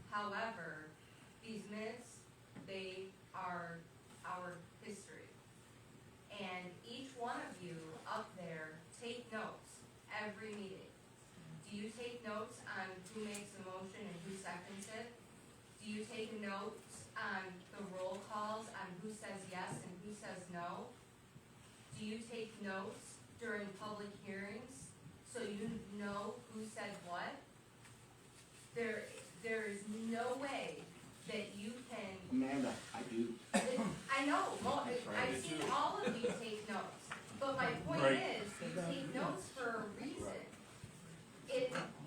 However, these minutes, they are our history. And each one of you up there take notes every meeting. Do you take notes on who makes the motion and who seconds it? Do you take notes on the roll calls, on who says yes and who says no? Do you take notes during public hearings, so you know who said what? There is no way that you can, Amanda, I do. I know, I've seen all of you take notes, but my point Right. is, you take notes for a reason.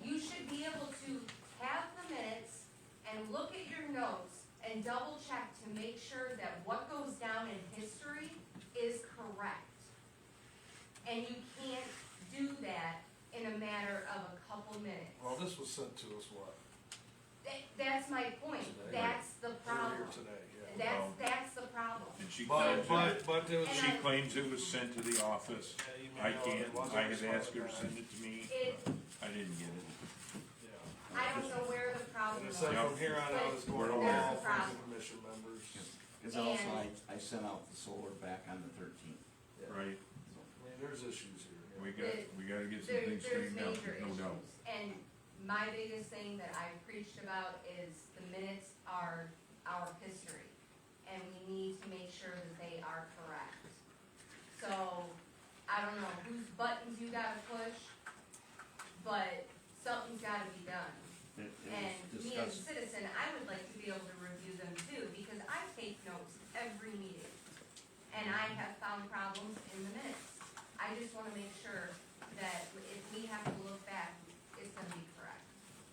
You should be able to have the minutes and look at your notes and double check to make sure that what goes down in history is correct. And you can't do that in a matter of a couple minutes. Well, this was sent to us, what, That's my point, Today. that's the problem. earlier today, yeah. That's the problem. And she But, claims it, but it was. she claims it was sent to the office. I can't, I had asked her to send it to me. I didn't get it. I don't know where the problem And is. it said from here on out, it's going to all We're aware. planning commission members. Cause also I sent out the solar back on the 13th. Right, I mean, there's issues here. we gotta get some There's things straightened out, major no doubt. issues. And my biggest thing that I've preached about is the minutes are our history. And we need to make sure that they are correct. So, I don't know whose buttons you gotta push, but something's gotta be done. It And was me as a discussed, citizen, I would like to be able to review them too, because I take notes every meeting. And I have found problems in the minutes. I just wanna make sure that if we have to look back, it's gonna be correct.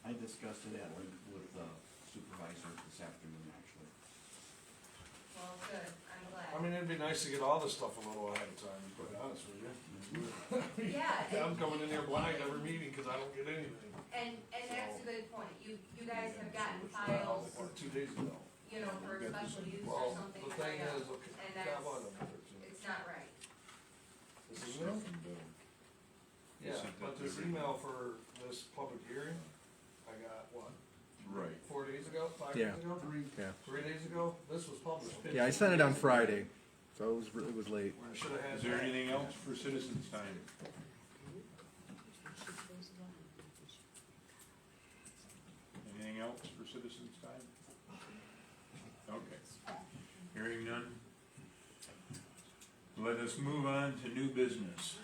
I discussed it at length with the supervisor this afternoon, actually. Well, good, I'm glad. I mean, it'd be nice to get all this stuff a little ahead of time, to be quite honest with you. Yeah, I'm coming in here blind every meeting, cause I don't get anything. and that's a good point. You guys have gotten Well, files, or 2 days ago. you know, for special use or Well, something the coming thing up, is, okay, and got that's, one of them, 13. it's not right. This is email? Yeah, Sent but that this to email for this public hearing, I got, what, Right. 4 days ago, 5 Yeah. days ago? Yeah. 3 days ago? This was published. Yeah, I sent it on Friday, so it was late. Should have had. Is there anything else for citizens' time? Anything else for citizens' time? Okay. Hearing none. Let us move on to new business.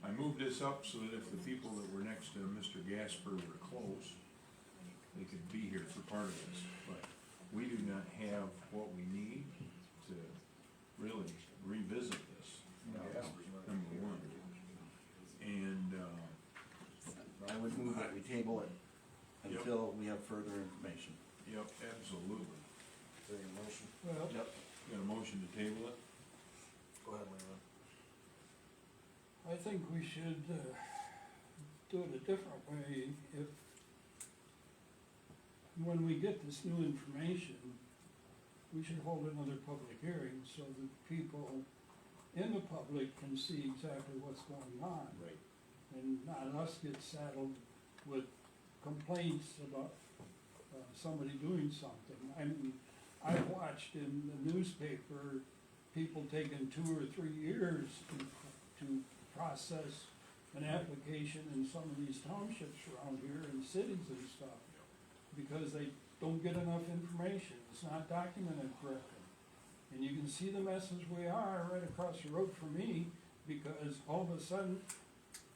I moved this up so that if the people that were next to Mr. Gasper were close, they could be here for part of this, but we do not have what we need to really revisit this, number one. And, I would move that we table it until we have further information. yep, absolutely. Take a motion. Well, Yep. Got a motion to table it? Go ahead, Leland. I think we should, do it a different way. If, when we get this new information, we should hold another public hearing so that people in the public can see exactly what's going on. Right. And not us get saddled with complaints about somebody doing something. I mean, I've watched in the newspaper, people taking 2 or 3 years to process an application in some of these townships around here and cities and stuff, because they don't get enough information, it's not documented correctly. And you can see the messes we are right across the road from me, because all of a sudden,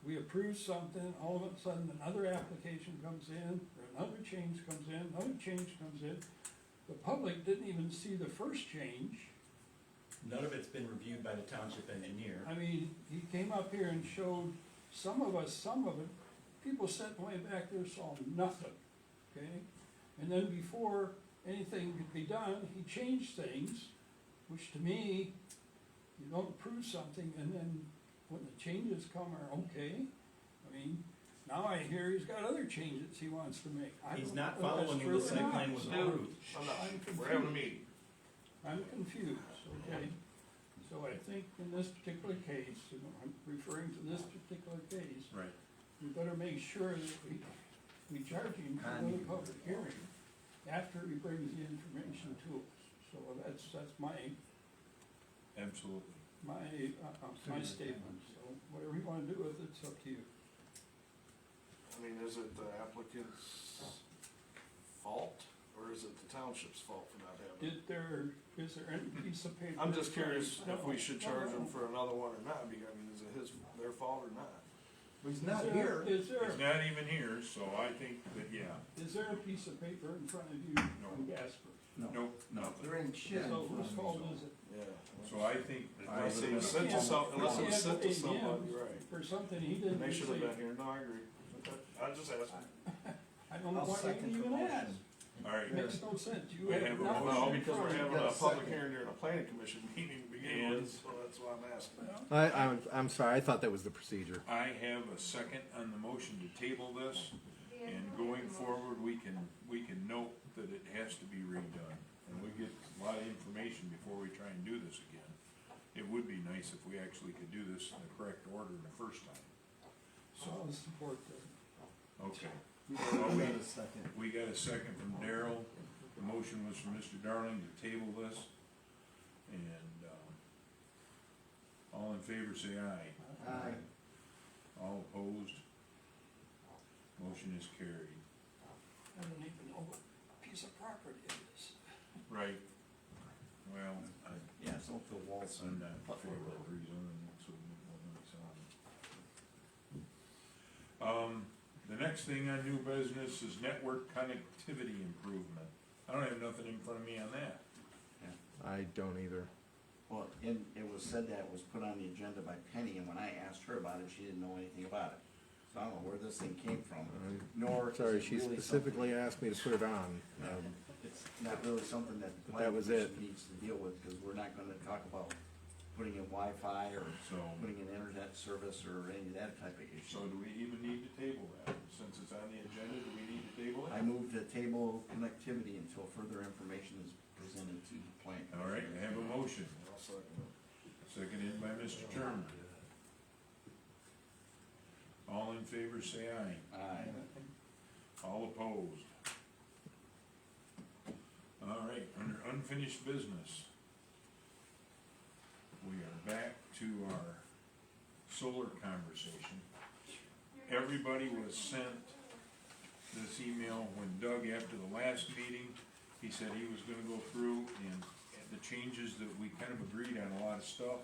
we approve something, all of a sudden another application comes in, or another change comes in, another change comes in. The public didn't even see the first change. None of it's been reviewed by the township engineer. I mean, he came up here and showed some of us, some of it, people sitting way back there saw nothing, okay? And then before anything could be done, he changed things, which to me, you don't approve something and then when the changes come are okay. I mean, now I hear he's got other changes he wants to make. I He's don't not know if that's following true the or site not, plan was so approved. We're having a meeting. I'm confused, okay? So I think in this particular case, and I'm referring to this particular case, Right. we better make sure that we charge him for the public hearing after he brings the information to us. So that's my Absolutely. my statement. So whatever you wanna do with it, it's up to you. I mean, is it the applicant's fault, or is it the township's fault for not having it? Is there any piece of paper? I'm just curious if we should charge No. them for another one or not, because, I mean, is it their fault or not? He's not here. Is there, He's not even here, so I think that, yeah, is there a piece of paper in front of you from Gasper? nope, nothing. They're in shit. So whose fault is it? Yeah. So I think that. Unless it was sent to unless it was sent to somebody, right. For something he didn't They should have say. been here, no, I agree. Okay. I just asked. I don't know why you even asked. All right, It makes no sense. You We have have a nothing No, in because front we're of you. having a got a public second. hearing during a planning commission meeting to begin And- with, so that's why I'm asking. I'm sorry, I thought that was the procedure. I have a second on the motion to table this, and going forward, we can note that it has to be redone. And we get a lot of information before we try and do this again. It would be nice if we actually could do this in the correct order the first time. So I'll support that. Okay. We got a second. We got a second from Daryl. The motion was from Mr. Darling to table this. And, all in favor say aye. Aye. All opposed? Motion is carried. I don't even know what piece of property it is. Right. Well, Yeah, so the walls I'm and not in favor of rezoning, so the next thing on new business is network connectivity improvement. I don't have nothing in front of me on that. I don't either. Well, and it was said that it was put on the agenda by Penny, and when I asked her about it, she didn't know anything about it. So I don't know where this thing came from, nor is Sorry, it she really specifically something- asked me to put it on. It's not really something that the But that planning was commission it. needs to deal with, because we're not gonna talk about putting in Wi-Fi or So, putting in internet service or any of that type of issue. so do we even need to table that? Since it's on the agenda, do we need to table it? I move to table connectivity until further information is presented to the planning. All right, I have a motion, I'll second it. seconded by Mr. Turner. All in favor say aye. Aye. All opposed? All right, under unfinished business, we are back to our solar conversation. Everybody was sent this email when Doug, after the last meeting, he said he was gonna go through and the changes that we kind of agreed on a lot of stuff.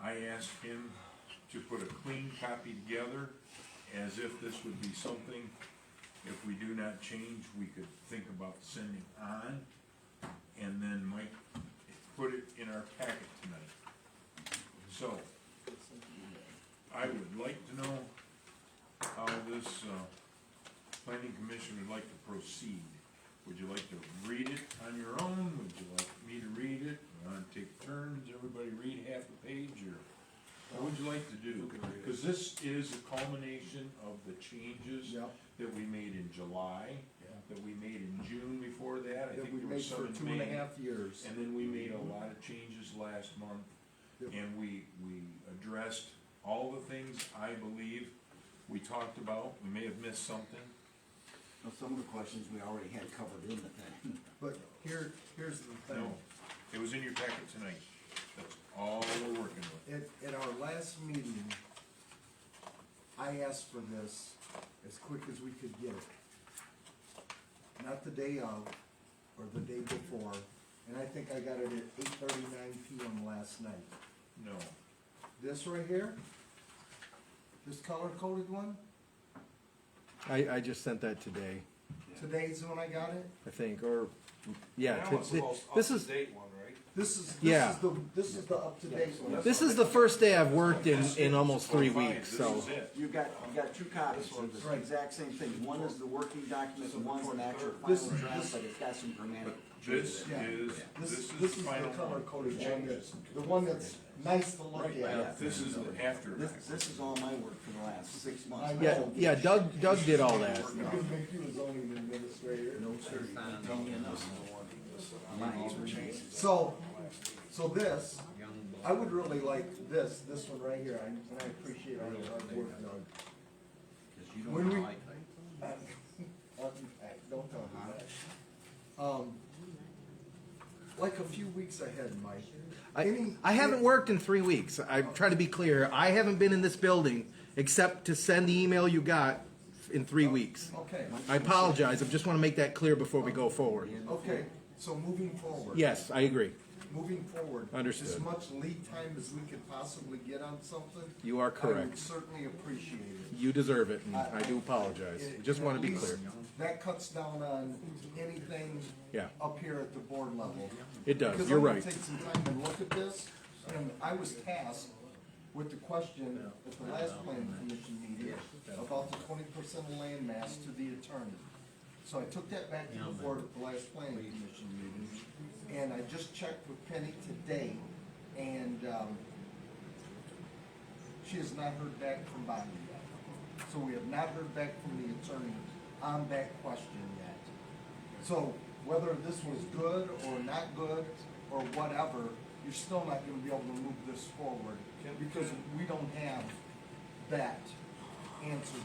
I asked him to put a clean copy together, as if this would be something, if we do not change, we could think about sending on, and then might put it in our packet tonight. So, I would like to know how this, planning commission would like to proceed. Would you like to read it on your own? Would you like me to read it? Want to take turns, everybody read half a page, or what would you like to do? Because this is a culmination of the changes Yep. that we made in July, that we made in June before that. I That think we there made was some for in 2.5 May. years. And then we made a lot of changes last month, and we addressed all the things I believe we talked about. We may have missed something. Well, some of the questions we already had covered in the thing. But here's the thing. No, it was in your packet tonight. That's all we're working with. At our last meeting, I asked for this as quick as we could get it. Not the day of, or the day before, and I think I got it at 8:39 PM last night. No. This right here, this color-coded one, I just sent that today, today's when I got it. I think, or, yeah. That one's the most This is, up-to-date one, right? This is Yeah. this is the up-to-date one. this is the first day I've worked in almost 3 weeks, so. This is it. You got two copies of the exact same thing. One is the working document, and one's an actual This- final draft, this- but it's got some grammatic This changes in it. is, This this is is the the final one. color-coded one, the one that's nice to look Right, at. this is after. This is all my work for the last 6 months. I Yeah, know. yeah, Doug did all that. You can make you a zoning administrator. No, sir. So this, I would really like this one right here, and I appreciate all your hard work, Doug. Because you When don't we- like. Don't tell me that. Like a few weeks ahead, Mike. I haven't worked in 3 weeks. I'm trying to be clear. I haven't been in this building except to send the email you got in 3 weeks. Okay, I apologize. I just want to make that clear before we go forward. okay, so moving forward. Yes, I agree. Moving forward. Understood. As much lead time as we could possibly get on something. You are I would correct. certainly appreciate it. You deserve it, and I do apologize. Just want to be At least clear. That cuts down on anything Yeah, up here at the board level. it does. Because You're I'm gonna right. take some time and look at this, and I was tasked with the question at the last planning commission meeting about the 20% of land mass to the attorney. So I took that back to the board at the last planning commission meeting, and I just checked with Penny today, and, she has not heard back from Bobby yet. So we have not heard back from the attorney on that question yet. So whether this was good or not good or whatever, you're still not gonna be able to move this forward because we don't have that answered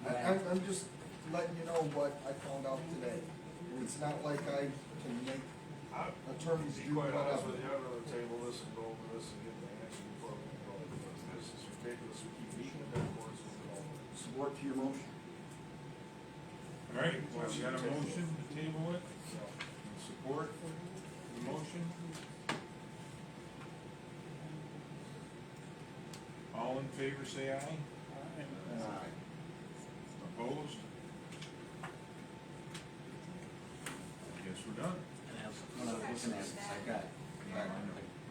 yet. I'm just letting you know what I found out today. It's not like I can make attorneys To be do quite honest whatever. with you, I'd rather table this and go over this and get the answer before we go. This is ridiculous, we keep beating the dead horse with it all. Support to your motion. All right, well, we got a motion to table it. Support the motion. All in favor, say aye. Opposed? I guess we're done. One other question is, I got a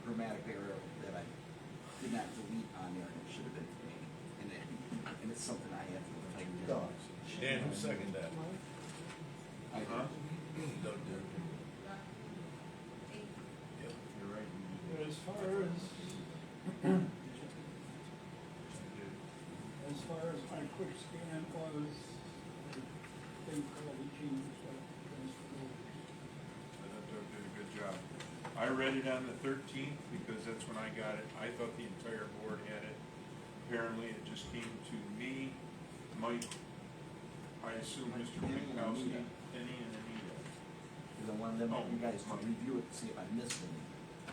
grammatic error that I did not delete on there, and it should have been for me. And it's something I have to type down. Dan, who seconded that? I Huh? Doug did. Yep, you're right. As far as my quick scan was, they probably changed that. I thought Doug did a good job. I read it on the 13th because that's when I got it. I thought the entire board had it. Apparently, it just came to me, Mike, I assume Mr. Minkowski, Penny, and Anita. Because I wanted them, you guys to review it to see if I missed anything.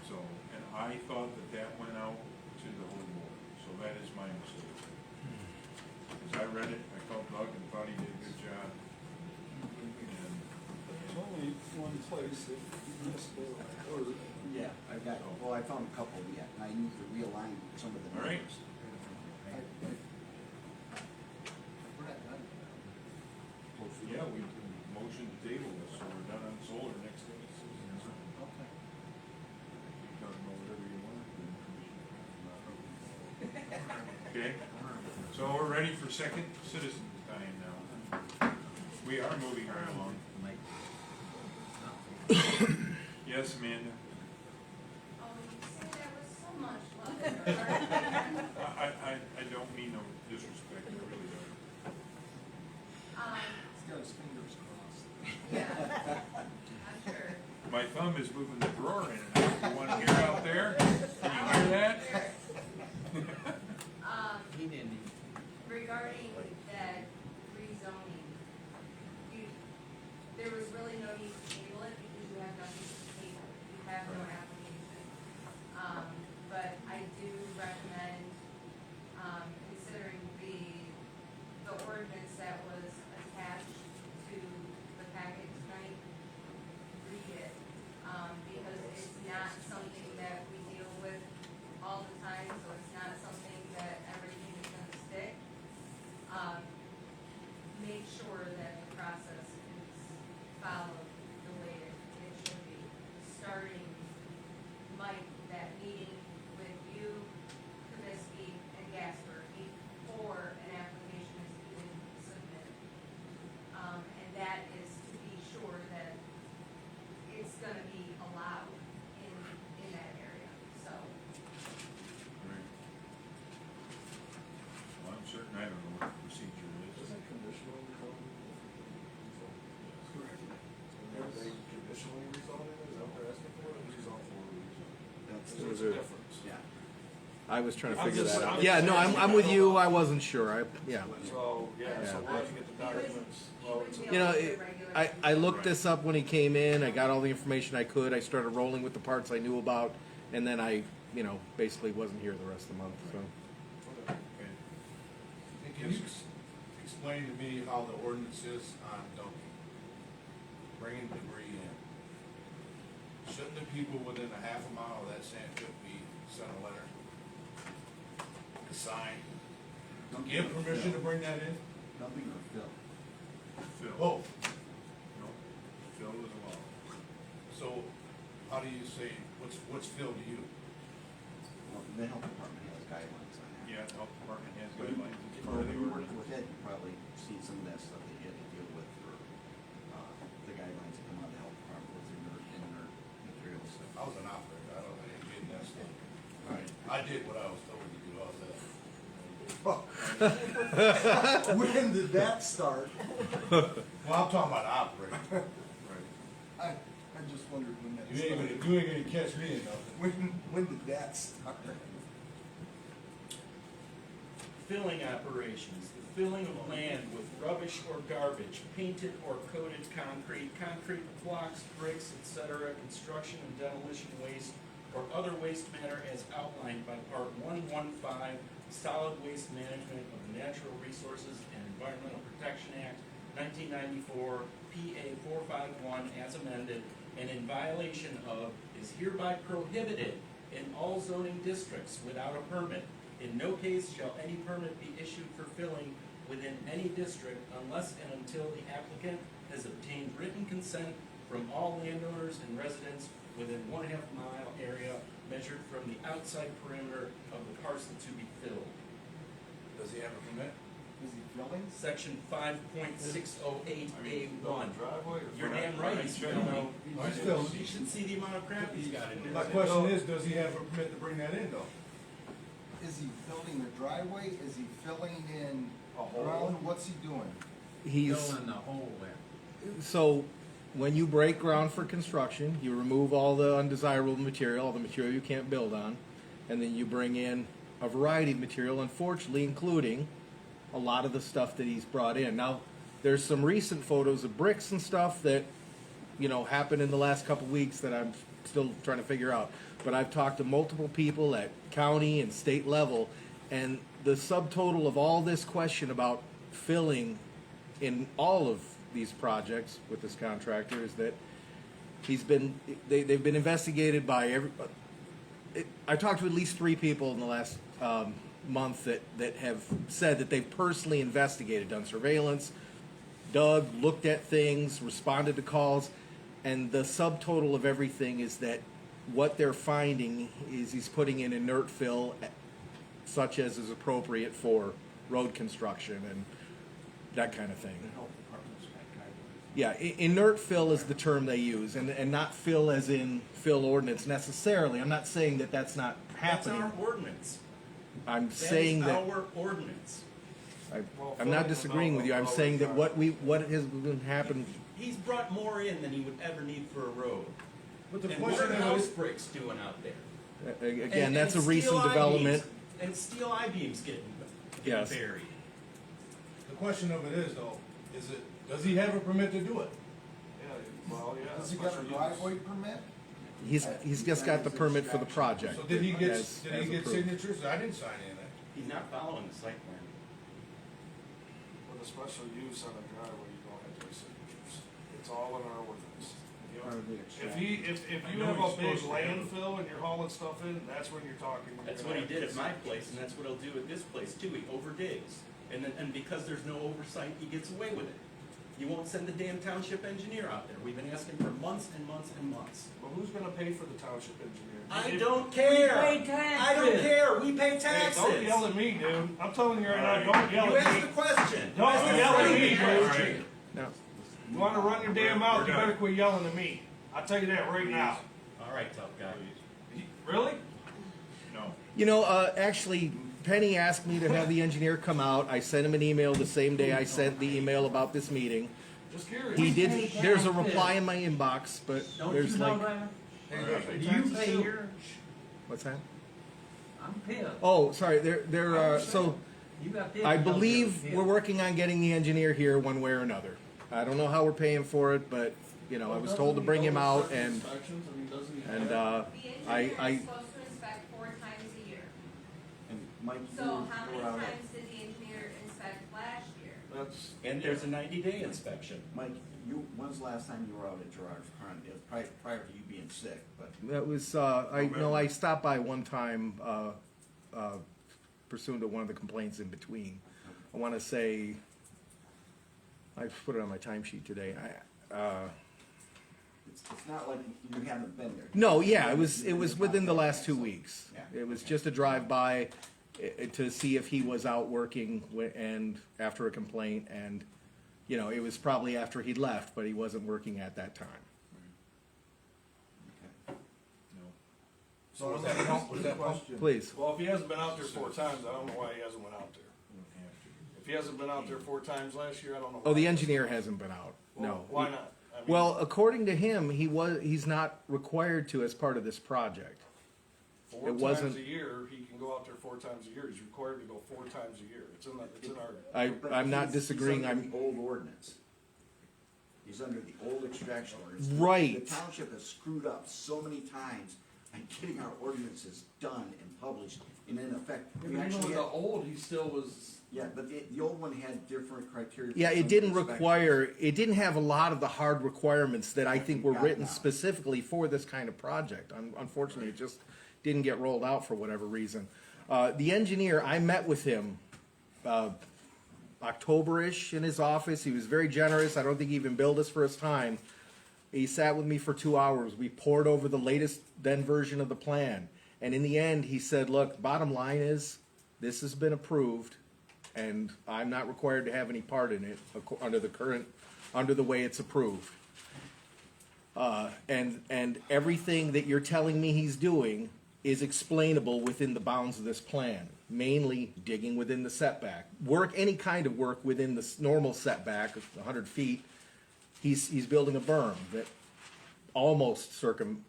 So, and I thought that that went out to the whole board. So that is my mistake. Because I read it, I called Doug and thought he did a good job. And There's only one place that missed it, or Yeah, I got, well, I found a couple yet, and I need to realign some of the All right. numbers. We're not done. yeah, we can motion to table this, so we're done on solar next day. Okay. You can talk about whatever you want. Okay, so we're ready for second citizen time now. We are moving right along. Yes, Amanda? Oh, you said there was so much left. I don't mean no disrespect, I really don't. He's got his fingers crossed. Yeah, I'm sure. My thumb is moving the drawer in and out. You want to hear out there? Can you I don't know what the procedure is. Isn't conditional rezoning? Correct. Are they conditionally rezoning, is that what they're asking for, or rezone for a rezone? That's, There's a difference. yeah. I was trying to I'm figure just- that out. I'm Yeah, just no, asking. I'm with you, I wasn't sure, yeah. So, yeah, so Yeah. we'll have to get the documents. Well, it's a- You know, I looked this up when he came in, I got all the information I could, I started rolling with the parts I knew about, and then I, basically wasn't here the rest of the month, so. Okay. And can you explain to me how the ordinance is on dumping, bringing debris in? Shouldn't the people within a half a mile of that sand pit be sent a letter? A sign? Give permission to bring that in? Dumping or fill? Phil. Both. No, Phil is allowed. So, how do you say, what's Phil to you? Well, the health department has guidelines on that. Yeah, the health department has But guidelines. It's Well, part of when the you worked ordinance. with Ed, you probably seen some of that stuff that he had to deal with for, the guidelines that come out of the health department with inert materials. I was an operator, I didn't get in that stuff. Right. I did what I was told to do, how's that? When did that start? Well, I'm talking about operating. Right. I just wondered when that You ain't started. gonna catch me in nothing. When did that start? Filling operations, the filling of land with rubbish or garbage, painted or coated concrete, concrete blocks, bricks, etc., construction and demolition waste, or other waste matter as outlined by Part 115, Solid Waste Management of the Natural Resources and Environmental Protection Act, 1994, PA 451, as amended, and in violation of, is hereby prohibited in all zoning districts without a permit. In no case shall any permit be issued for filling within any district unless and until the applicant has obtained written consent from all landowners and residents within 1/2 mile area measured from the outside perimeter of the parcel to be filled. Does he have a permit? Is he filling? Section 5.608A1. Driveway or? You're damn right, he's filling. He's filling. You should see the amount of crap he's got in there. My question is, does he have a permit to bring that in though? Is he filling the driveway? Is he filling in A hole? ground? What's he doing? He's, Filling the hole in. so, when you break ground for construction, you remove all the undesirable material, all the material you can't build on, and then you bring in a variety of material, unfortunately, including a lot of the stuff that he's brought in. Now, there's some recent photos of bricks and stuff that, happened in the last couple weeks that I'm still trying to figure out. But I've talked to multiple people at county and state level, and the subtotal of all this question about filling in all of these projects with this contractor is that they've been investigated by I talked to at least 3 people in the last month that have said that they've personally investigated, done surveillance, dug, looked at things, responded to calls, and the subtotal of everything is that what they're finding is he's putting in inert fill such as is appropriate for road construction and that kind of thing. The health department's got guidelines. Yeah, inert fill is the term they use, and not fill as in fill ordinance necessarily. I'm not saying that that's not That's happening. our ordinance. I'm That saying is that our ordinance. I'm not disagreeing with you. I'm saying that what has been happened. He's brought more in than he would ever need for a road. But the And what question are is, house bricks doing out there? Again, And- that's a and recent steel development. I-beams- And steel I-beams getting Yes. buried. the question of it is though, does he have a permit to do it? Yeah, well, yeah. Has he got a special use. driveway permit? He's just got the permit for the project. So did he get, as approved. signatures? I didn't sign anything. He's not following the site plan. With a special use on a driveway, you don't have to have signatures. It's all in our ordinance. Part of the If you know have he's a big supposed to have it. landfill and you're hauling stuff in, that's when you're talking. you're That's gonna what he have did to at my get place, and that's what he'll do at this place too. He overdigs. And because there's no oversight, he gets away with it. You won't send the damn township engineer out there. We've been asking for months and months and months. Well, who's gonna pay for the township engineer? I don't care. pay taxes. I don't care. We pay Hey, taxes. don't yell at me, dude. I'm telling you right now, don't yell You at asked me. the question. Don't You asked yell at the me, question. dude. No. You wanna run your damn mouth, you better quit yelling at me. I'll tell you that right now. All right, tough guy. Really? No. Actually, Penny asked me to have the engineer come out. I sent him an email the same day I sent the email about this meeting. Just curious. He did, there's a reply in my inbox, but Don't there's you know like, that? Do you pay your, what's that? I'm pissed. Oh, sorry, so You got this. I you don't believe give a we're shit. working on getting the engineer here one way or another. I don't know how we're paying for it, but, you know, I was told to bring him out and, The I engineer is supposed to inspect 4 times a year. And Mike, you So how many were out at, times did the engineer inspect last year? That's, And there's a 90-day inspection. Mike, when's the last time you were out at Gerard's Pond? It was prior to you being sick, but. that was, I stopped by one time, pursuant to one of the complaints in between. I wanna say, I put it on my timesheet today, It's not like you haven't been there. no, yeah, it was within the last 2 weeks. Yeah. It was just a drive-by to see if he was out working and after a complaint, and, you know, it was probably after he left, but he wasn't working at that time. Okay. so was that question? Please. Well, if he hasn't been out there 4 times, I don't know why he hasn't went out there. If he hasn't been out there 4 times last year, I don't know. Oh, why. the engineer hasn't been out, Well, no. Why not? I mean, Well, according to him, he's not required to as part of this project. 4 it times wasn't- a year, he can go out there 4 times a year. He's required to go 4 times a year. It's in our. But I'm not he's disagreeing, under the old ordinance. He's under the old extraction ordinance. Right. The township has screwed up so many times on getting our ordinances done and published, and in effect, we Even actually with had, the old, he still was. yeah, but the old one had different criteria. for Yeah, some it didn't inspections. require, it didn't have a lot of the hard requirements that I think were Got written now. specifically for this kind of project. Unfortunately, it just didn't get rolled out for whatever reason. The engineer, I met with him, October-ish in his office. He was very generous. I don't think he even billed us for his time. He sat with me for 2 hours. We poured over the latest then version of the plan. And in the end, he said, look, bottom line is, this has been approved, and I'm not required to have any part in it under the way it's approved. And everything that you're telling me he's doing is explainable within the bounds of this plan, mainly digging within the setback. Any kind of work within the normal setback, 100 feet, he's building a berm that almost surrounds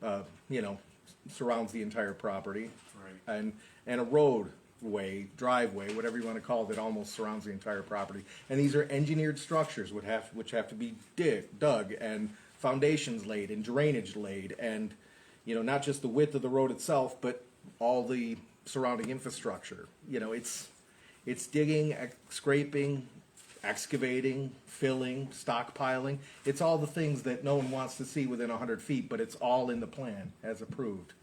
the entire property. Right. And a roadway, driveway, whatever you wanna call it, that almost surrounds the entire property. And these are engineered structures which have to be dug, and foundations laid, and drainage laid, and, you know, not just the width of the road itself, but all the surrounding infrastructure. You know, it's digging, scraping, excavating, filling, stockpiling. It's all the things that no one wants to see within 100 feet, but it's all in the plan as approved.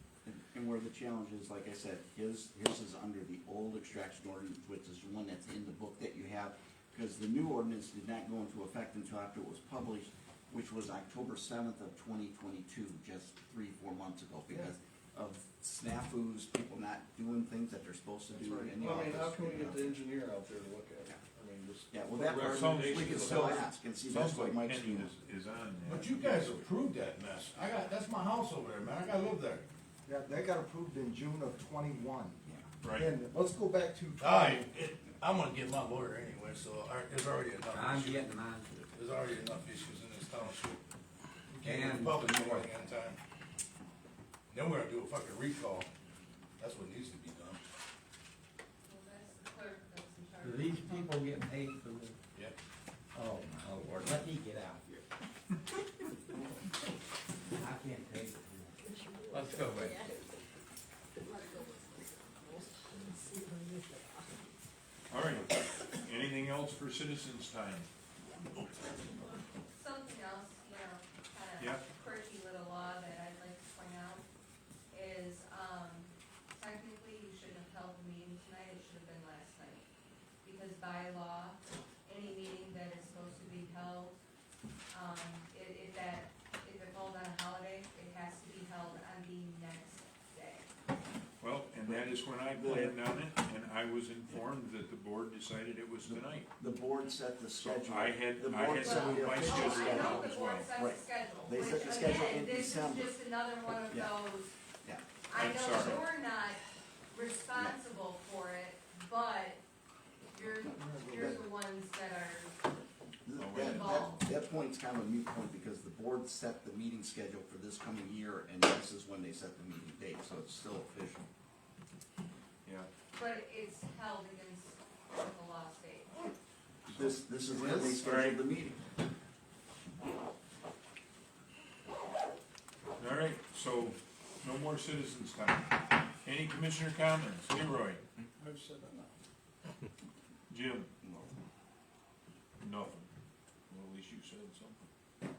And where the challenge is, like I said, his is under the old extraction ordinance, which is the one that's in the book that you have, because the new ordinance did not go into effect until after it was published, which was October 7th of 2022, just 3-4 months ago, because of snafus, people not doing things that they're supposed to do in the Well, I mean, how office, can we you get know. the engineer out there to look at it? I mean, just. Yeah, well, that part, recommendations we can of still how- ask and see, that's Sounds what like Mike's Penny doing. is on that. But you guys approved that mess. That's my house over there, man. I gotta live there. Yeah, that got approved in June of 21. Right. And let's go back to. Alright, I'm gonna get my lawyer anyway, so there's already enough. I'm issues. getting mine. There's already enough issues in this township. We can't And get public more. hearing in time. Then we're gonna do a fucking recall. That's what needs to be done. Well, that's the clerk that's in charge. Do these people get paid for this? Yep. Oh, my Lord, let me get out here. I can't take it. Let's go with it. All right, anything else for citizens' time? Something else, Yeah. quirky little law that I'd like to point out is, technically you shouldn't have held the meeting tonight, it should have been last night. Because by law, any meeting that is supposed to be held, if it falls on a holiday, it has to be held on the next day. Well, and that is when I planned on it, and I was informed that the board decided it was tonight. The board set the So schedule. I had The board to set move the my official schedule I know out the as board well. sets Right. the schedule, They set which the schedule again, in this is December. just another one of Yeah. those, Yeah. I I'm know sorry. you're not responsible for it, You're the ones that are involved. That point's kind of a moot point because the board set the meeting schedule for this coming year and this is when they set the meeting date, so it's still official. Yeah. But it's held against the law state. This is when they scheduled the meeting. All right, so no more citizens time. Any commissioner comments? Leroy? I've said enough. Jim? Nothing. Well, at least you said something.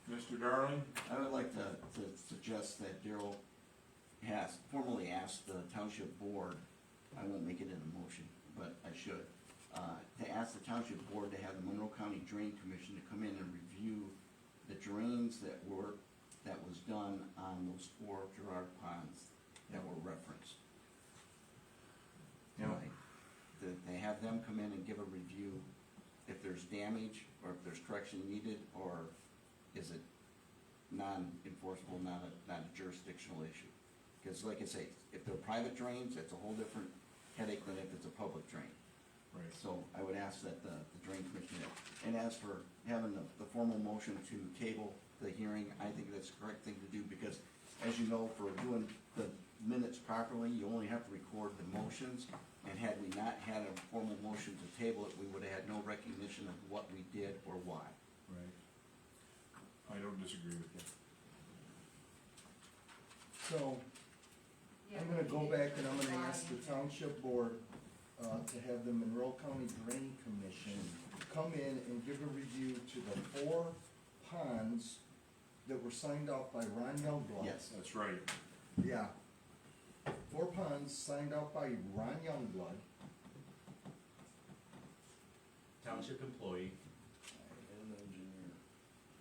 Mr. Darling? I would like to suggest that Daryl has formally asked the township board, I won't make it in a motion, but I should, to ask the township board to have the Monroe County Drain Commission to come in and review the drains that was done on those 4 Gerard ponds that were referenced. Yeah. Right. That they have them come in and give a review if there's damage or if there's correction needed, or is it non-enforceable, not a jurisdictional issue? Because like I say, if they're private drains, it's a whole different headache than if it's a public drain. Right. So I would ask that the drain commission, and as for having the formal motion to table the hearing, I think that's the correct thing to do, because as you know, for doing the minutes properly, you only have to record the motions, and had we not had a formal motion to table it, we would have had no recognition of what we did or why. Right. I don't disagree with you. So, I'm gonna go back and I'm gonna ask the township board, to have the Monroe County Drain Commission come in and give a review to the 4 ponds that were signed off by Ron Youngblood. Yes. That's right. Yeah. 4 ponds signed out by Ron Youngblood. Township employee. And engineer.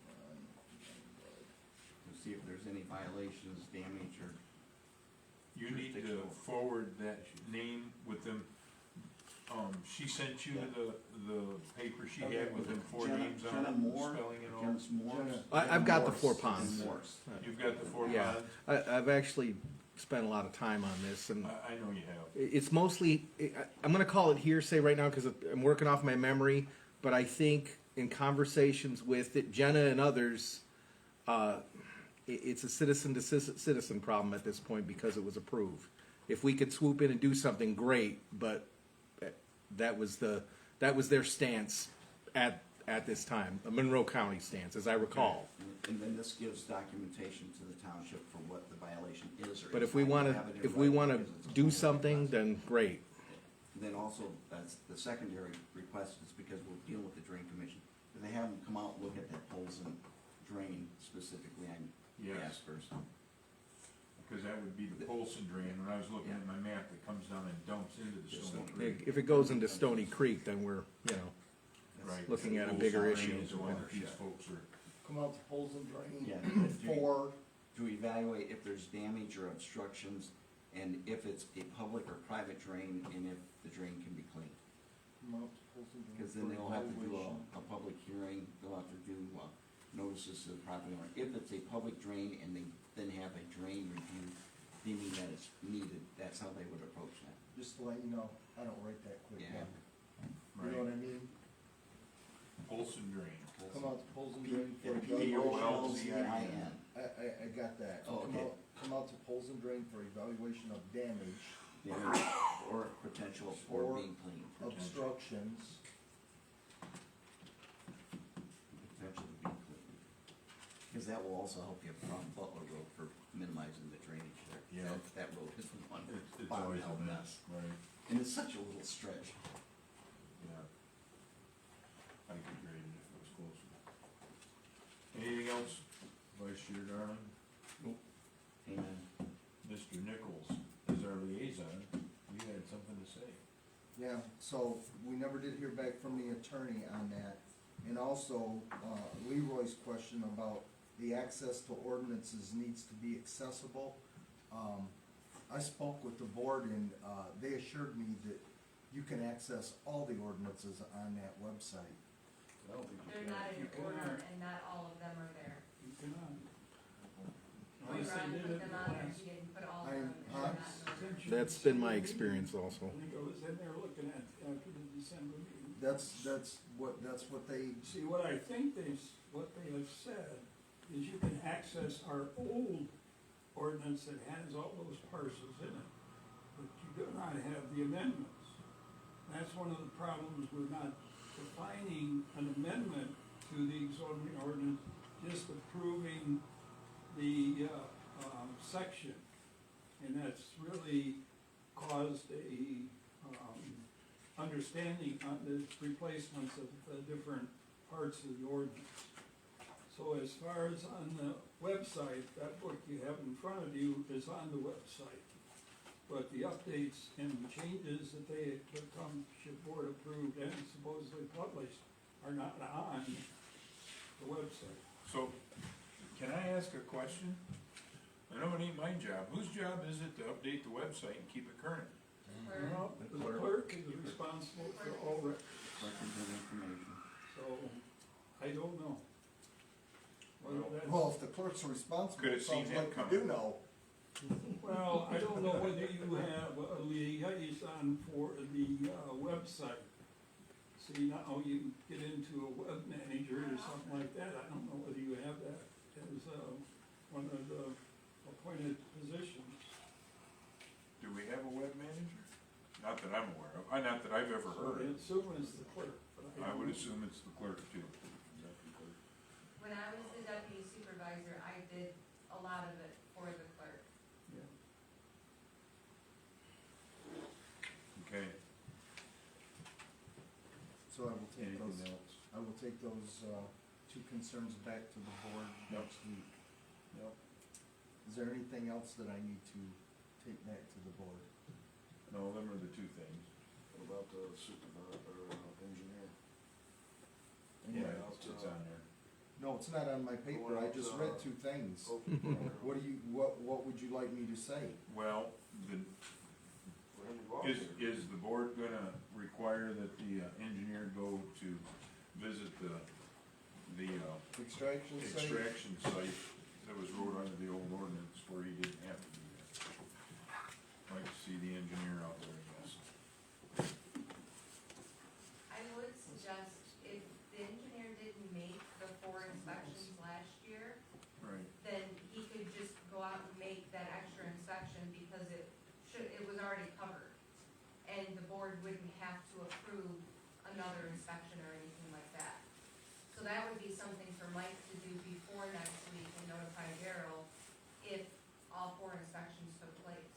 Ron Youngblood. To see if there's any violations, damage, or You need to forward that name with them. She sent you the paper she had with them 4 names on it, Jenna Moore, spelling and all. Jenna's Moore. I've got the 4 ponds. You've got the 4 Yeah, ponds? I've actually spent a lot of time on this, and I know you have. it's mostly, I'm gonna call it hearsay right now, because I'm working off my memory, but I think in conversations with Jenna and others, it's a citizen to citizen problem at this point because it was approved. If we could swoop in and do something, great, but that was their stance at this time, a Monroe County stance, as I recall. And then this gives documentation to the township for what the violation is or But is if we not. wanna, Have it in if we writing wanna because it's a do formal something, request. then great. Then also, that's the secondary request is because we'll deal with the drain commission. If they have them come out and look at that Polson drain specifically on Yes. Jaspers. Because that would be the Polson drain, when I was looking at my map, that comes down and dumps into the Stony Creek. If it goes into Stony Creek, then we're, Right. looking at a Polson bigger drain issue. is the one that these folks are. Come out to Polson Drain. Yeah. 4. To evaluate if there's damage or obstructions, and if it's a public or private drain, and if the drain can be cleaned. Come out to Polson Drain. Because then for they'll have to do evaluation. a public hearing, they'll have to do notices to the property owner. If it's a public drain and they then have a drain review, deeming that it's needed, that's how they would approach that. Just to let you know, I don't write that quick. Yeah. You know what I mean? Polson drain. Come out to Polson Drain for P-O-L-Z-I-N. evaluation. I got that. Oh, Come okay. out- Come out to Polson Drain for evaluation of damage, Damage or potential for Or being cleaned. obstructions, Potential to be cleaned. Because that will also help you from Butler Road for minimizing the drainage there. Yeah. That road is one It's bottom always hell a mess, right? And it's such a little stretch. Yeah. I could grade it if it was closer. Anything else, Vice Chair Darling? Amen. Mr. Nichols, as our liaison, you had something to say. yeah, so we never did hear back from the attorney on that. And also, Leroy's question about the access to ordinances needs to be accessible. I spoke with the board and, they assured me that you can access all the ordinances on that website. They're not in order and not all of them are there. You cannot. When Unless they Ron did put it them last- on there, he didn't put all of them, and they're not in order. That's been my experience also. When he goes in there looking at after the December meeting. That's what they, See, what I think what they have said is you can access our old ordinance that has all those parcels in it, but you do not have the amendments. That's one of the problems, we're not defining an amendment to the zoning ordinance, just approving the, section. And that's really caused a, understanding on the replacements of the different parts of the ordinance. So as far as on the website, that book you have in front of you is on the website. But the updates and changes that the Township Board approved and supposedly published are not on the website. So, can I ask a question? I know it ain't my job. Whose job is it to update the website and keep it current? Well, the clerk is responsible for all records, Records of information. so I don't know. Whether that's- well, if the clerk's responsible, Could've it seen sounds that like coming. you do know. Well, I don't know whether you have a liaison for the, website. See, now you get into a web manager or something like that, I don't know whether you have that as, one of the appointed positions. Do we have a web manager? Not that I'm aware of, not that I've ever So heard I of. assume it's the clerk, but I don't would know. assume it's the clerk too. When I was the deputy supervisor, I did a lot of it for the clerk. Yeah. Okay, So I will take those, anything else? I will take those, two concerns back to the board Yep. next week. Yep. Is there anything else that I need to take back to the board? No, them are the two things. What about the supervisor, or engineer? Yeah, Anyone else, it's on there. No, it's not on my paper, I just read two things. What do you, what would you like me to say? Well, is the board gonna require that the engineer go to visit the Extraction site? extraction site that was wrote under the old ordinance where he didn't have to do that? Like to see the engineer out there, yes. I would suggest if the engineer didn't make the 4 inspections last year, Right. then he could just go out and make that extra inspection because it was already covered. And the board wouldn't have to approve another inspection or anything like that. So that would be something for Mike to do before next week and notify Daryl if all 4 inspections took place.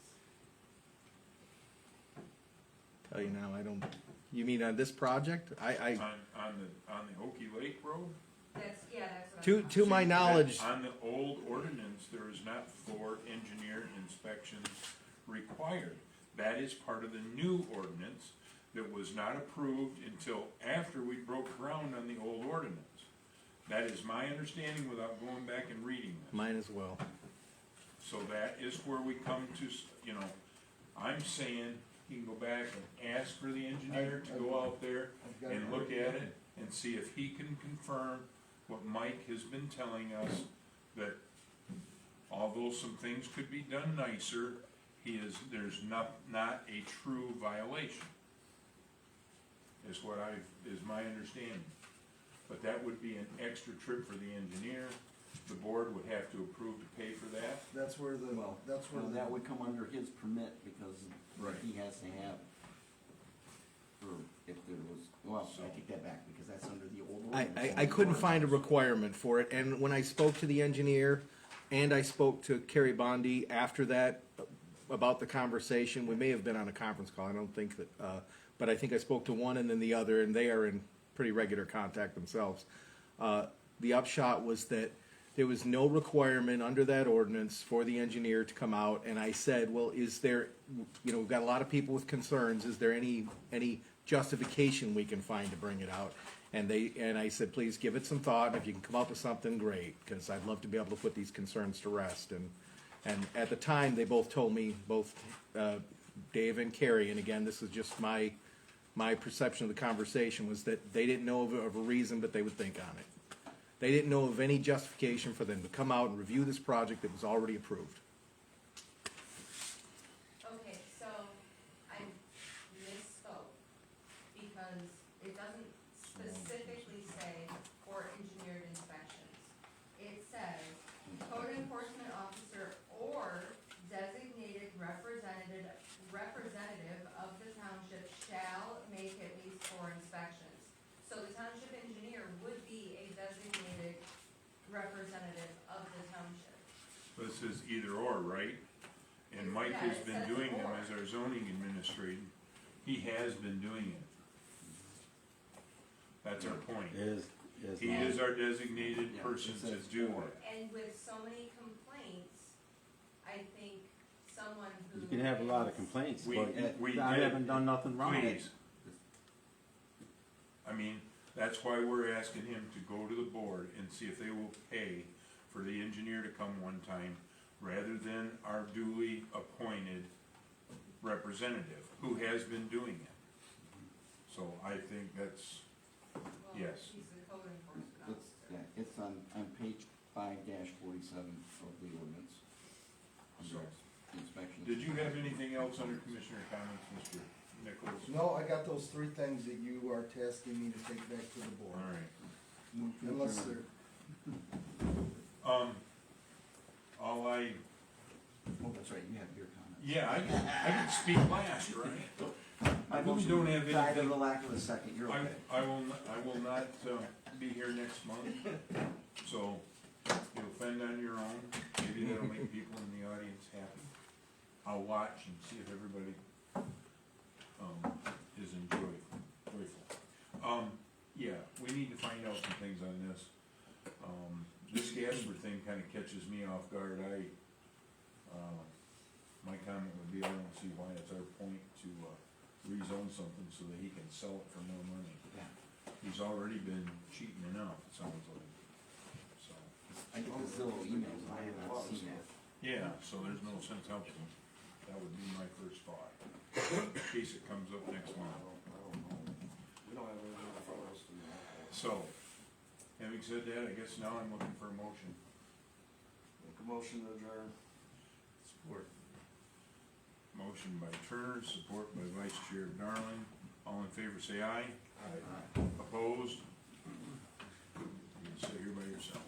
Tell you now, I don't, you mean on this project? I, On the Okie Lake Road? That's what I'm to talking my See, knowledge, On the old ordinance, there is not 4 engineer inspections required. That is part of the new ordinance that was not approved until after we broke ground on the old ordinance. That is my understanding without going back and reading this. mine as well. So that is where we come to, you know, I'm saying he can go back and ask for the engineer to go out there I've got and it look right at here. it and see if he can confirm what Mike has been telling us, that although some things could be done nicer, there's not a true violation. Is my understanding. But that would be an extra trip for the engineer. The board would have to approve to pay for that. That's where the, Well, that's where well, the. that would come under his permit because Right. he has to have, or if there was, well, So- I take that back because that's under the old I, ordinance. I couldn't find a requirement for it, and when I spoke to the engineer, and I spoke to Kerry Bondi after that, about the conversation, we may have been on a conference call, I don't think that, but I think I spoke to one and then the other, and they are in pretty regular contact themselves. The upshot was that there was no requirement under that ordinance for the engineer to come out, and I said, well, is there, you know, we've got a lot of people with concerns, is there any justification we can find to bring it out? And I said, please give it some thought, and if you can come up with something, great, because I'd love to be able to put these concerns to rest. And at the time, they both told me, both Dave and Carrie, and again, this is just my perception of the conversation, was that they didn't know of a reason, but they would think on it. They didn't know of any justification for them to come out and review this project that was already approved. Okay, so I misspoke. says either or, right? And Mike has been doing them as our zoning administrator. He has been doing it. That's our point. He is our designated person to do it. And with so many complaints, I think someone who. You can have a lot of is- complaints, We- but we I did. haven't done nothing wrong. Please. I mean, that's why we're asking him to go to the board and see if they will pay for the engineer to come one time, rather than our duly appointed representative, who has been doing it. So I think that's, Well, yes. He's the code enforcement It's, officer. yeah, it's on page 5-47 of the ordinance. So, Under inspection. did you have anything else under commissioner comments, Mr. Nichols? No, I got those three things that you are tasking me to take back to the All board. right. Move to Unless adjourn. they're, All I, Oh, that's right, you have your comments. yeah, I can speak last, right? I really motion don't have died anything. of the lack of a second, you're okay. I will not, be here next month, so you'll fend on your own, maybe that'll make people in the audience happy. I'll watch and see if everybody, is joyful. Yeah, we need to find out some things on this. This Gasper thing kinda catches me off guard, my comment would be, I don't see why it's our point to, rezone something so that he can sell it for more money. Yeah. He's already been cheating enough, it sounds like, so. I get the Zillow emails, I have not seen that. Yeah, so there's no sense helping him. That would be my first thought, in case it comes up next month. We don't have anything in front of us to do. So, having said that, I guess now I'm looking for a motion. Make a motion to adjourn. Support. Motion by Turner, support by Vice Chair Darling. All in favor say aye. Aye. Opposed? You can sit here by yourself.